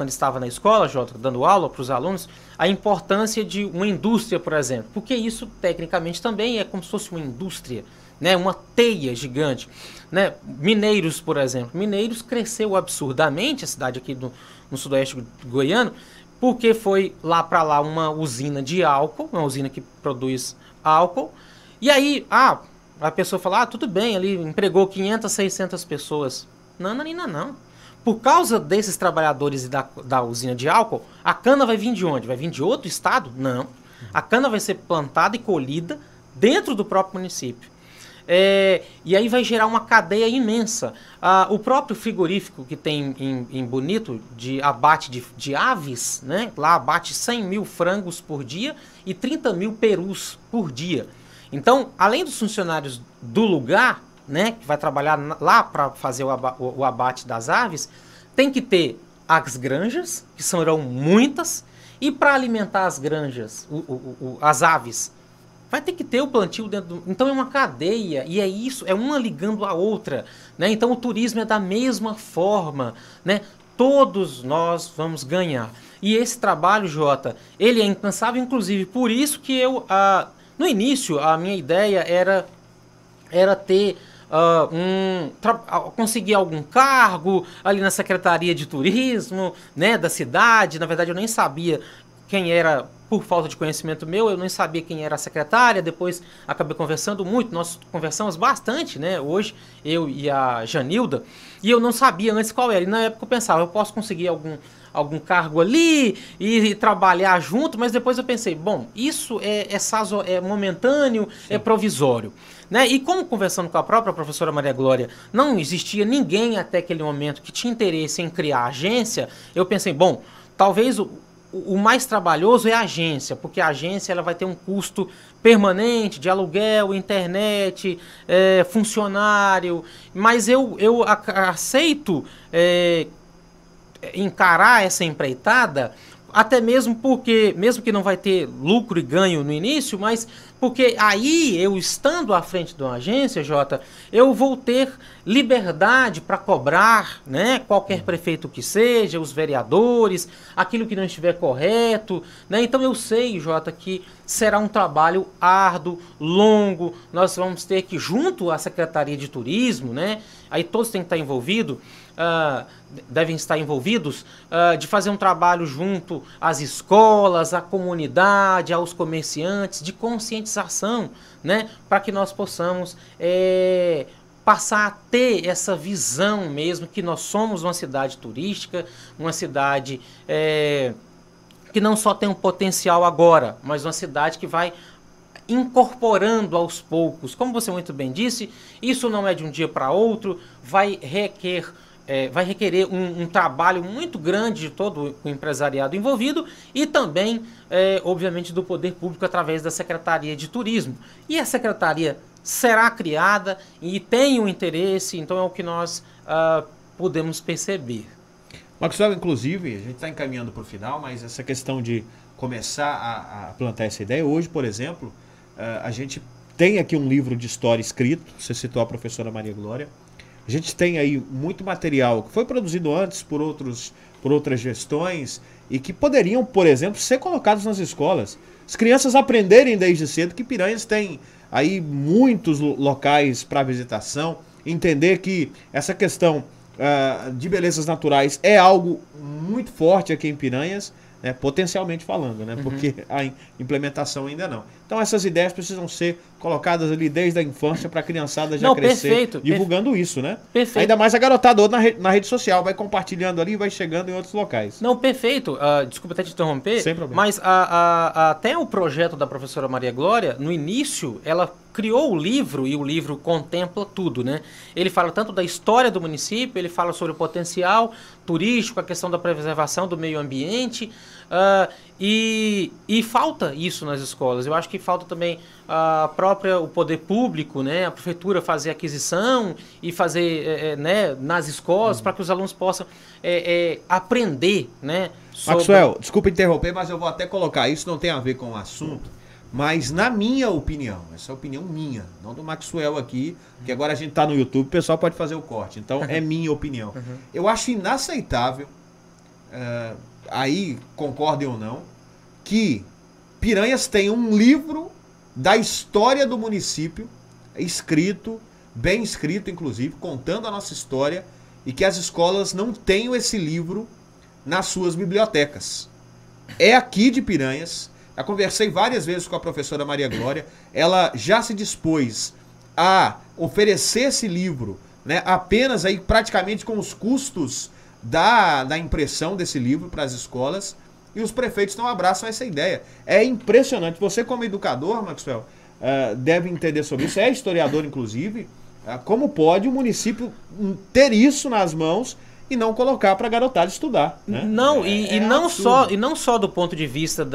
estava na escola, Jota, dando aula para os alunos, a importância de uma indústria, por exemplo, porque isso tecnicamente também é como se fosse uma indústria, né? Uma teia gigante. Né? Mineiros, por exemplo, Mineiros cresceu absurdamente, a cidade aqui no sudoeste goiano, porque foi lá para lá uma usina de álcool, uma usina que produz álcool, e aí a pessoa fala, tudo bem, ali empregou 500, 600 pessoas. Não. Por causa desses trabalhadores e da usina de álcool, a cana vai vir de onde? Vai vir de outro estado? Não. A cana vai ser plantada e colhida dentro do próprio município. E aí vai gerar uma cadeia imensa. O próprio frigorífico que tem em Bonito, de abate de aves, né? Lá abate 100 mil frangos por dia e 30 mil perus por dia. Então, além dos funcionários do lugar, né, que vai trabalhar lá para fazer o abate das aves, tem que ter as granjas, que serão muitas, e para alimentar as granjas, as aves, vai ter que ter o plantio dentro do... Então é uma cadeia, e é isso, é uma ligando a outra, né? Então o turismo é da mesma forma, né? Todos nós vamos ganhar. E esse trabalho, Jota, ele é incansável, inclusive, por isso que eu, no início, a minha ideia era ter... conseguir algum cargo ali na Secretaria de Turismo, né, da cidade. Na verdade, eu nem sabia quem era, por falta de conhecimento meu, eu nem sabia quem era a secretária. Depois acabei conversando muito, nós conversamos bastante, né, hoje, eu e a Janilda, e eu não sabia antes qual era. E na época eu pensava, eu posso conseguir algum cargo ali e trabalhar junto, mas depois eu pensei, bom, isso é momentâneo, é provisório. Né? E como conversando com a própria professora Maria Glória, não existia ninguém até aquele momento que tinha interesse em criar agência, eu pensei, bom, talvez o mais trabalhoso é a agência, porque a agência ela vai ter um custo permanente de aluguel, internet, funcionário, mas eu aceito encarar essa empreitada, até mesmo porque, mesmo que não vai ter lucro e ganho no início, mas porque aí, eu estando à frente de uma agência, Jota, eu vou ter liberdade para cobrar, né, qualquer prefeito que seja, os vereadores, aquilo que não estiver correto, né? Então eu sei, Jota, que será um trabalho árduo, longo, nós vamos ter que, junto à Secretaria de Turismo, né, aí todos têm que estar envolvidos, devem estar envolvidos, de fazer um trabalho junto às escolas, à comunidade, aos comerciantes, de conscientização, né, para que nós possamos passar a ter essa visão mesmo que nós somos uma cidade turística, uma cidade que não só tem um potencial agora, mas uma cidade que vai incorporando aos poucos. Como você muito bem disse, isso não é de um dia para outro, vai requerer um trabalho muito grande de todo o empresariado envolvido e também, obviamente, do poder público através da Secretaria de Turismo. E a Secretaria será criada e tem um interesse, então é o que nós podemos perceber. Maxwell, inclusive, a gente está encaminhando para o final, mas essa questão de começar a plantar essa ideia, hoje, por exemplo, a gente tem aqui um livro de história escrito, você citou a professora Maria Glória. A gente tem aí muito material que foi produzido antes por outras gestões e que poderiam, por exemplo, ser colocados nas escolas. As crianças aprenderem desde cedo que Piranhas tem aí muitos locais para visitação, entender que essa questão de belezas naturais é algo muito forte aqui em Piranhas, né, potencialmente falando, né, porque a implementação ainda não. Então essas ideias precisam ser colocadas ali desde a infância para a criançada já crescer, divulgando isso, né? Perfeito. Ainda mais a garotada na rede social, vai compartilhando ali e vai chegando em outros locais. Não, perfeito. Desculpa até te interromper, sem problema. Mas até o projeto da professora Maria Glória, no início, ela criou o livro, e o livro contempla tudo, né? Ele fala tanto da história do município, ele fala sobre o potencial turístico, a questão da preservação do meio ambiente, e falta isso nas escolas. Eu acho que falta também o poder público, né, a prefeitura fazer aquisição e fazer né, nas escolas para que os alunos possam aprender, né, sobre... Maxwell, desculpa interromper, mas eu vou até colocar, isso não tem a ver com o assunto, mas na minha opinião, essa é a opinião minha, não do Maxwell aqui, que agora a gente está no YouTube, o pessoal pode fazer o corte, então é minha opinião. Eu acho inaceitável, aí concordem ou não, que Piranhas tem um livro da história do município, escrito, bem escrito inclusive, contando a nossa história, e que as escolas não tenham esse livro nas suas bibliotecas. É aqui de Piranhas, eu conversei várias vezes com a professora Maria Glória, ela já se dispôs a oferecer esse livro, né, apenas aí praticamente com os custos da impressão desse livro para as escolas, e os prefeitos não abraçam essa ideia. É impressionante. Você, como educador, Maxwell, deve entender sobre isso, é historiador, inclusive, como pode o município ter isso nas mãos e não colocar para a garotada estudar. Né? Não, não só do ponto de vista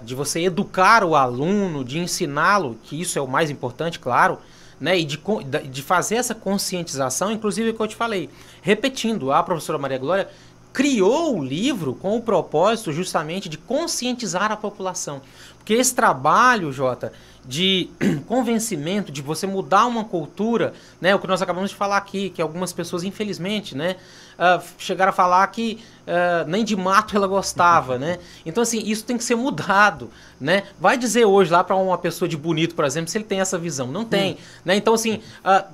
de você educar o aluno, de ensiná-lo, que isso é o mais importante, claro, né, e de fazer essa conscientização, inclusive, que eu te falei, repetindo, a professora Maria Glória criou o livro com o propósito justamente de conscientizar a população. Porque esse trabalho, Jota, de convencimento, de você mudar uma cultura, né? O que nós acabamos de falar aqui, que algumas pessoas, infelizmente, né, chegaram a falar que nem de mato ela gostava, né? Então, assim, isso tem que ser mudado, né? Vai dizer hoje lá para uma pessoa de Bonito, por exemplo, se ele tem essa visão. Não tem, né? Então, assim,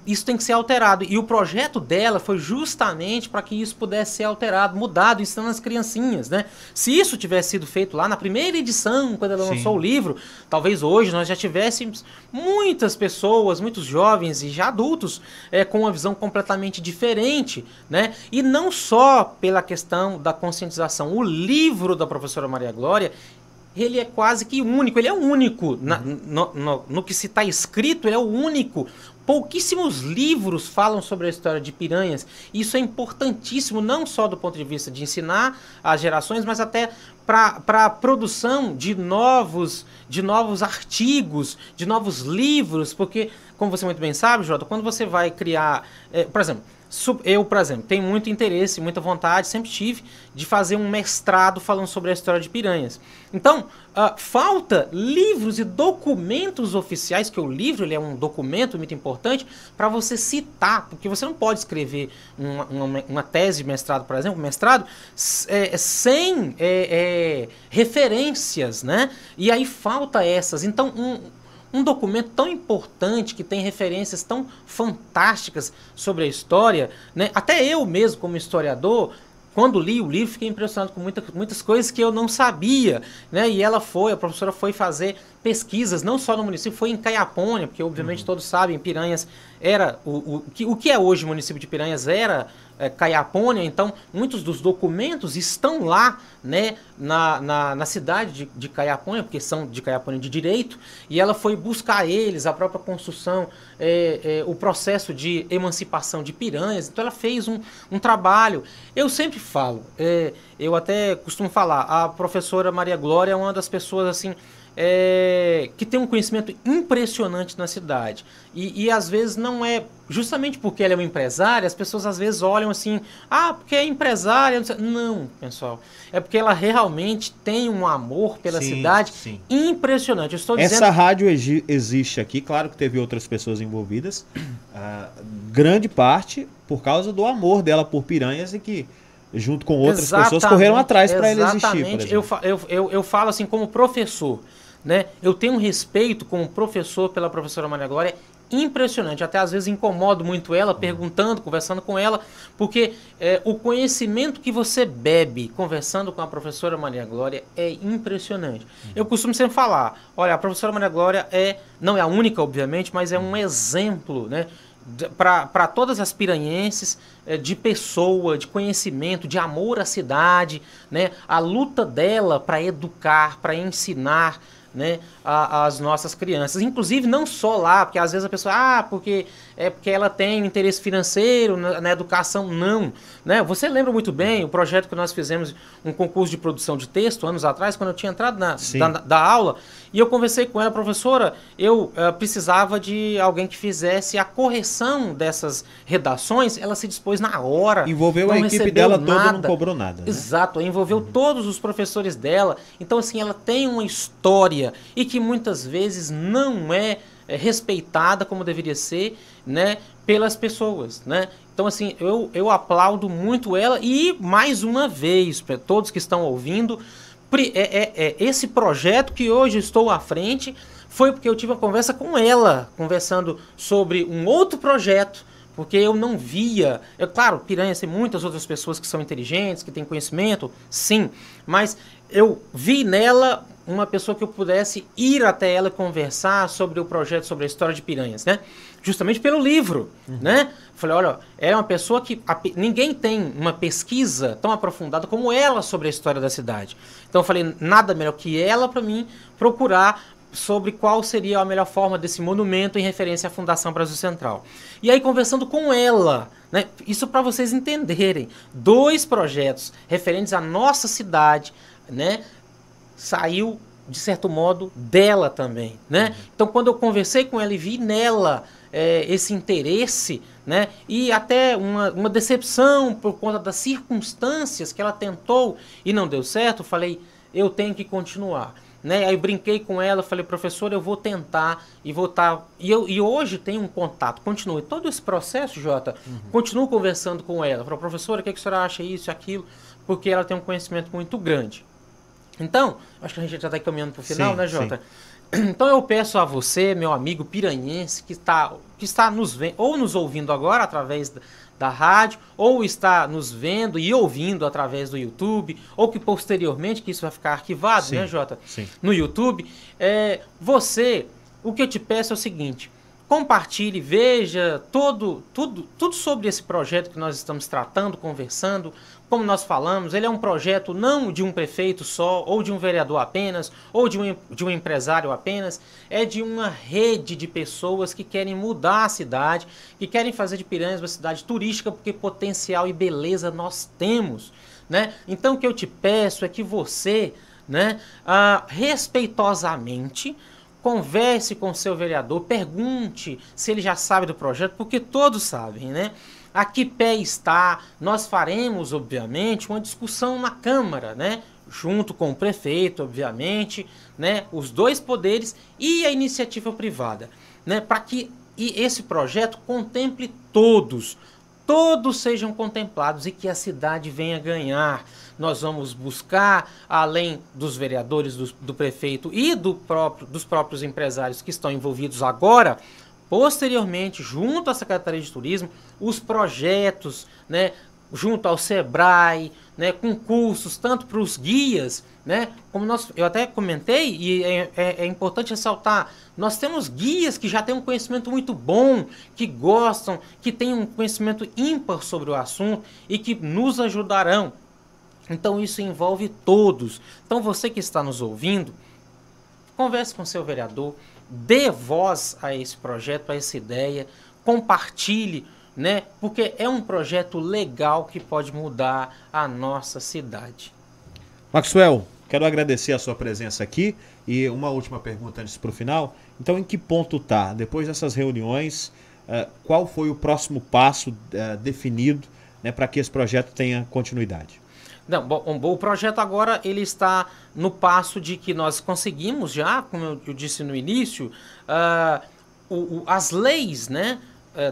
isso tem que ser alterado. E o projeto dela foi justamente para que isso pudesse ser alterado, mudado, ensinando as criancinhas, né? Se isso tivesse sido feito lá na primeira edição, quando ela lançou o livro, talvez hoje nós já tivéssemos muitas pessoas, muitos jovens e já adultos com uma visão completamente diferente, né? E não só pela questão da conscientização. O livro da professora Maria Glória, ele é quase que único, ele é único. No que se está escrito, ele é o único. Pouquíssimos livros falam sobre a história de Piranhas. Isso é importantíssimo, não só do ponto de vista de ensinar as gerações, mas até para a produção de novos artigos, de novos livros, porque, como você muito bem sabe, Jota, quando você vai criar, por exemplo, eu, por exemplo, tenho muito interesse, muita vontade, sempre tive, de fazer um mestrado falando sobre a história de Piranhas. Então, falta livros e documentos oficiais, que o livro ele é um documento muito importante, para você citar, porque você não pode escrever uma tese de mestrado, por exemplo, mestrado, sem referências, né? E aí falta essas. Então, um documento tão importante, que tem referências tão fantásticas sobre a história, né? Até eu mesmo, como historiador, quando li o livro, fiquei impressionado com muitas coisas que eu não sabia, né? E a professora foi fazer pesquisas, não só no município, foi em Caiapônia, porque obviamente todos sabem, Piranhas era, o que é hoje o município de Piranhas era Caiapônia, então muitos dos documentos estão lá, né, na cidade de Caiapônia, porque são de Caiapônia de direito, e ela foi buscar eles, a própria construção, o processo de emancipação de Piranhas, então ela fez um trabalho. Eu sempre falo, eu até costumo falar, a professora Maria Glória é uma das pessoas assim, que tem um conhecimento impressionante na cidade. E às vezes não é justamente porque ela é uma empresária, as pessoas às vezes olham assim, porque é empresária. Não, pessoal, é porque ela realmente tem um amor pela cidade impressionante. Eu estou dizendo... Essa rádio existe aqui, claro que teve outras pessoas envolvidas, grande parte por causa do amor dela por Piranhas e que junto com outras pessoas correram atrás para ele existir. Eu falo assim como professor, né? Eu tenho um respeito como professor pela professora Maria Glória impressionante. Até às vezes incomodo muito ela, perguntando, conversando com ela, porque o conhecimento que você bebe conversando com a professora Maria Glória é impressionante. Eu costumo sempre falar, olha, a professora Maria Glória não é a única, obviamente, mas é um exemplo, né, para todas as piranhenses, de pessoa, de conhecimento, de amor à cidade, né? A luta dela para educar, para ensinar, né, as nossas crianças, inclusive não só lá, porque às vezes a pessoa, porque ela tem interesse financeiro na educação, não, né? Você lembra muito bem o projeto que nós fizemos, um concurso de produção de texto, anos atrás, quando eu tinha entrado da aula, e eu conversei com ela, professora, eu precisava de alguém que fizesse a correção dessas redações, ela se dispôs na hora. Envolveu a equipe dela toda, não cobrou nada. Né? Exato, envolveu todos os professores dela, então assim, ela tem uma história e que muitas vezes não é respeitada como deveria ser, né, pelas pessoas, né? Então assim, eu aplaudo muito ela e mais uma vez, para todos que estão ouvindo, esse projeto que hoje estou à frente foi porque eu tive uma conversa com ela, conversando sobre um outro projeto, porque eu não via... claro, Piranhas tem muitas outras pessoas que são inteligentes, que têm conhecimento, sim, mas eu vi nela uma pessoa que eu pudesse ir até ela conversar sobre o projeto, sobre a história de Piranhas, né? Justamente pelo livro, né? Falei, olha, é uma pessoa que... ninguém tem uma pesquisa tão aprofundada como ela sobre a história da cidade. Então eu falei, nada melhor que ela para mim procurar sobre qual seria a melhor forma desse monumento em referência à Fundação Brasil Central. E aí, conversando com ela, né, isso para vocês entenderem, 2 projetos referentes à nossa cidade, né, saiu, de certo modo, dela também, né? Então, quando eu conversei com ela e vi nela esse interesse, né, e até uma decepção por conta das circunstâncias que ela tentou e não deu certo, eu falei, eu tenho que continuar. né? Aí eu brinquei com ela, falei, professora, eu vou tentar e vou estar... E hoje tenho um contato, continue. Todo esse processo, Jota, continuo conversando com ela. Falei, professora, o que a senhora acha isso, aquilo? Porque ela tem um conhecimento muito grande. Então, acho que a gente já está caminhando para o final, né, Jota? Sim. Então eu peço a você, meu amigo piranhense, que está nos vendo, ou nos ouvindo agora através da rádio, ou está nos vendo e ouvindo através do YouTube, ou que posteriormente, que isso vai ficar arquivado, sim, né, Jota? Sim. No YouTube. O que eu te peço é o seguinte: compartilhe, veja tudo sobre esse projeto que nós estamos tratando, conversando. Como nós falamos, ele é um projeto não de um prefeito só, ou de um vereador apenas, ou de um empresário apenas, é de uma rede de pessoas que querem mudar a cidade, que querem fazer de Piranhas uma cidade turística, porque potencial e beleza nós temos, né? Então o que eu te peço é que você, né, respeitosamente, converse com o seu vereador, pergunte se ele já sabe do projeto, porque todos sabem, né? A que pé está? Nós faremos, obviamente, uma discussão na Câmara, né? Junto com o prefeito, obviamente, né? Os dois poderes e a iniciativa privada, né? Para que esse projeto contemple todos sejam contemplados e que a cidade venha ganhar. Nós vamos buscar, além dos vereadores, do prefeito e dos próprios empresários que estão envolvidos agora, posteriormente, junto à Secretaria de Turismo, os projetos, né, junto ao Sebrae, né, com cursos, tanto para os guias, né, como eu até comentei, e é importante ressaltar, nós temos guias que já têm um conhecimento muito bom, que gostam, que têm um conhecimento ímpar sobre o assunto e que nos ajudarão. Então isso envolve todos. Então você que está nos ouvindo, converse com seu vereador, dê voz a esse projeto, a essa ideia, compartilhe, né? Porque é um projeto legal que pode mudar a nossa cidade. Maxwell, quero agradecer a sua presença aqui e uma última pergunta antes para o final. Então, em que ponto está? Depois dessas reuniões, qual foi o próximo passo definido, né, para que esse projeto tenha continuidade? Não, bom, o projeto agora ele está no passo de que nós conseguimos já, como eu disse no início, as leis, né?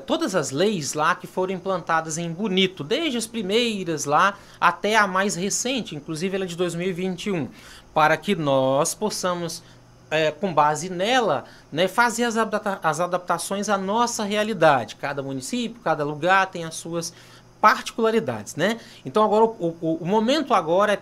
Todas as leis lá que foram implantadas em Bonito, desde as primeiras lá até a mais recente, inclusive ela é de 2021, para que nós possamos, com base nela, né, fazer as adaptações à nossa realidade. Cada município, cada lugar tem as suas particularidades, né? Então agora o momento agora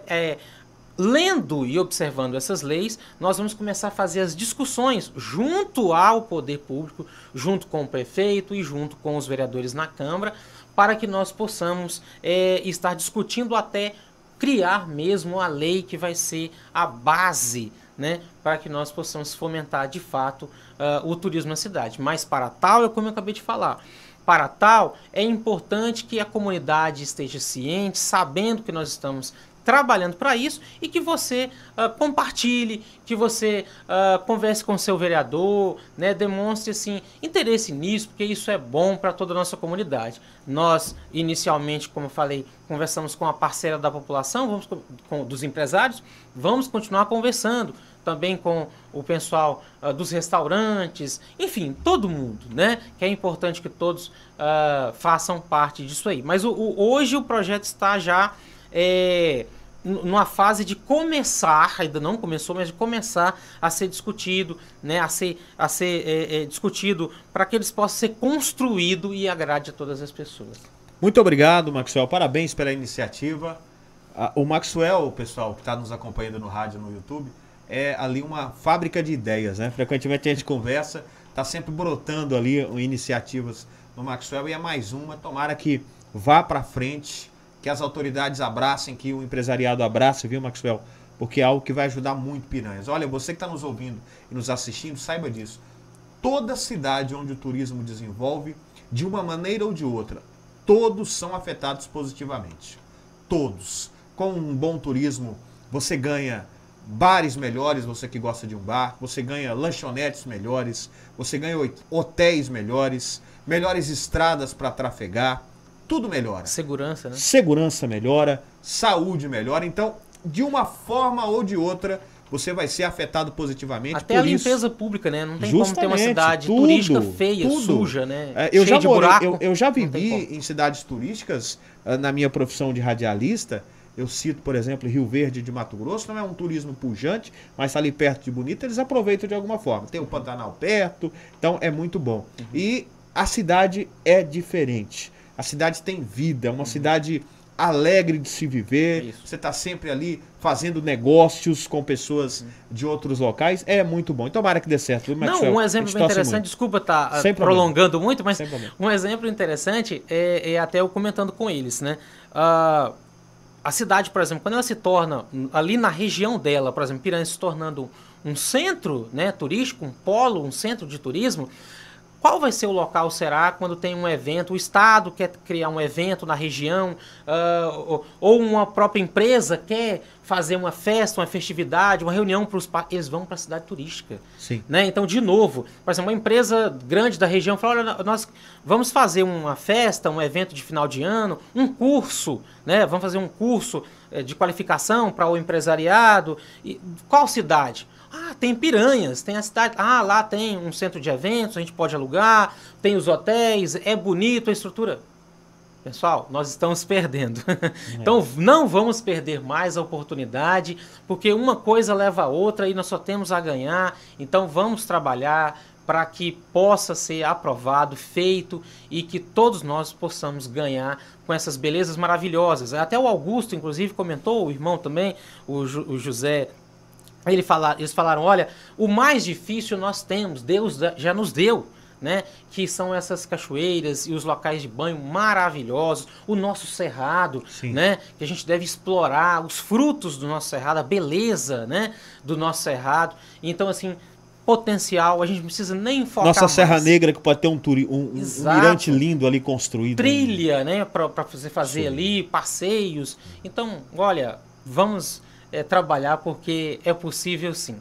lendo e observando essas leis, nós vamos começar a fazer as discussões junto ao poder público, junto com o prefeito e junto com os vereadores na Câmara, para que nós possamos estar discutindo até criar mesmo a lei que vai ser a base, né, para que nós possamos fomentar de fato o turismo na cidade. Mas para tal, como eu acabei de falar, para tal, é importante que a comunidade esteja ciente, sabendo que nós estamos trabalhando para isso e que você compartilhe, que você converse com o seu vereador, né, demonstre assim, interesse nisso, porque isso é bom para toda a nossa comunidade. Nós, inicialmente, como eu falei, conversamos com a parcela da população, dos empresários, vamos continuar conversando também com o pessoal dos restaurantes, enfim, todo mundo, né? Que é importante que todos façam parte disso aí. Mas hoje o projeto está já numa fase de começar, ainda não começou, mas de começar a ser discutido, né? A ser discutido para que eles possam ser construído e agrade a todas as pessoas. Muito obrigado, Maxwell. Parabéns pela iniciativa. O Maxwell, pessoal, que está nos acompanhando no rádio, no YouTube, é ali uma fábrica de ideias, né? Frequentemente a gente conversa, está sempre brotando ali iniciativas no Maxwell e é mais uma. Tomara que vá para frente, que as autoridades abracem, que o empresariado abrace, viu, Maxwell? Porque é algo que vai ajudar muito Piranhas. Olha, você que está nos ouvindo e nos assistindo, saiba disso. Toda cidade onde o turismo desenvolve, de uma maneira ou de outra, todos são afetados positivamente. Todos. Com um bom turismo, você ganha bares melhores, você que gosta de um bar, você ganha lanchonetes melhores, você ganha hotéis melhores, melhores estradas para trafegar, tudo melhora. Segurança, né? Segurança melhora, saúde melhora. Então, de uma forma ou de outra, você vai ser afetado positivamente. Até por a limpeza isso. pública, né? Não tem como ter uma Justamente, cidade tudo, turística feia, tudo. suja, né? Eu Cheia já de morei, buraco. eu já Não tem vivi como. em cidades turísticas, na minha profissão de radialista. Eu cito, por exemplo, Rio Verde de Mato Grosso, não é um turismo pujante, mas está ali perto de Bonito, eles aproveitam de alguma forma. Tem o Pantanal perto, então é muito bom. E a cidade é diferente. A cidade tem vida, é uma cidade alegre de se viver. Isso. Você está sempre ali fazendo negócios com pessoas de outros locais. É muito bom. Então, tomara que dê certo. Viu, Não, Maxwell? um A exemplo gente bem torce interessante, muito. desculpa estar Sem problema. prolongando muito, mas Sem problema. um exemplo interessante é até eu comentando com eles, né? A cidade, por exemplo, quando ela se torna, ali na região dela, por exemplo, Piranha se tornando um centro, né, turístico, um polo, um centro de turismo, qual vai ser o local, será, quando tem um evento, o Estado quer criar um evento na região, ou uma própria empresa quer fazer uma festa, uma festividade, uma reunião para os eles vão para a cidade turística. Sim. Né? Então, de novo, por exemplo, uma empresa grande da região fala, olha, nós vamos fazer uma festa, um evento de final de ano, um curso, né? Vamos fazer um curso de qualificação para o empresariado. E qual cidade? Ah, tem Piranhas, tem a cidade. Ah, lá tem um centro de eventos, a gente pode alugar, tem os hotéis, é bonito a estrutura. Pessoal, nós estamos perdendo. Então, não vamos perder mais a oportunidade, porque uma coisa leva a outra e nós só temos a ganhar. Então, vamos trabalhar para que possa ser aprovado, feito e que todos nós possamos ganhar com essas belezas maravilhosas. Até o Augusto, inclusive, comentou, o irmão também, o José. Eles falaram, olha, o mais difícil nós temos, Deus já nos deu, né? Que são essas cachoeiras e os locais de banho maravilhosos, o nosso cerrado, Sim. né? Que a gente deve explorar os frutos do nosso cerrado, a beleza, né? Do nosso cerrado. Então, assim, potencial, a gente não precisa nem focar Nossa Serra mais. Negra, que pode ter um mirante lindo ali construído. Trilha, né? Para você fazer Sim. ali, passeios. Então, olha, vamos trabalhar porque é possível sim.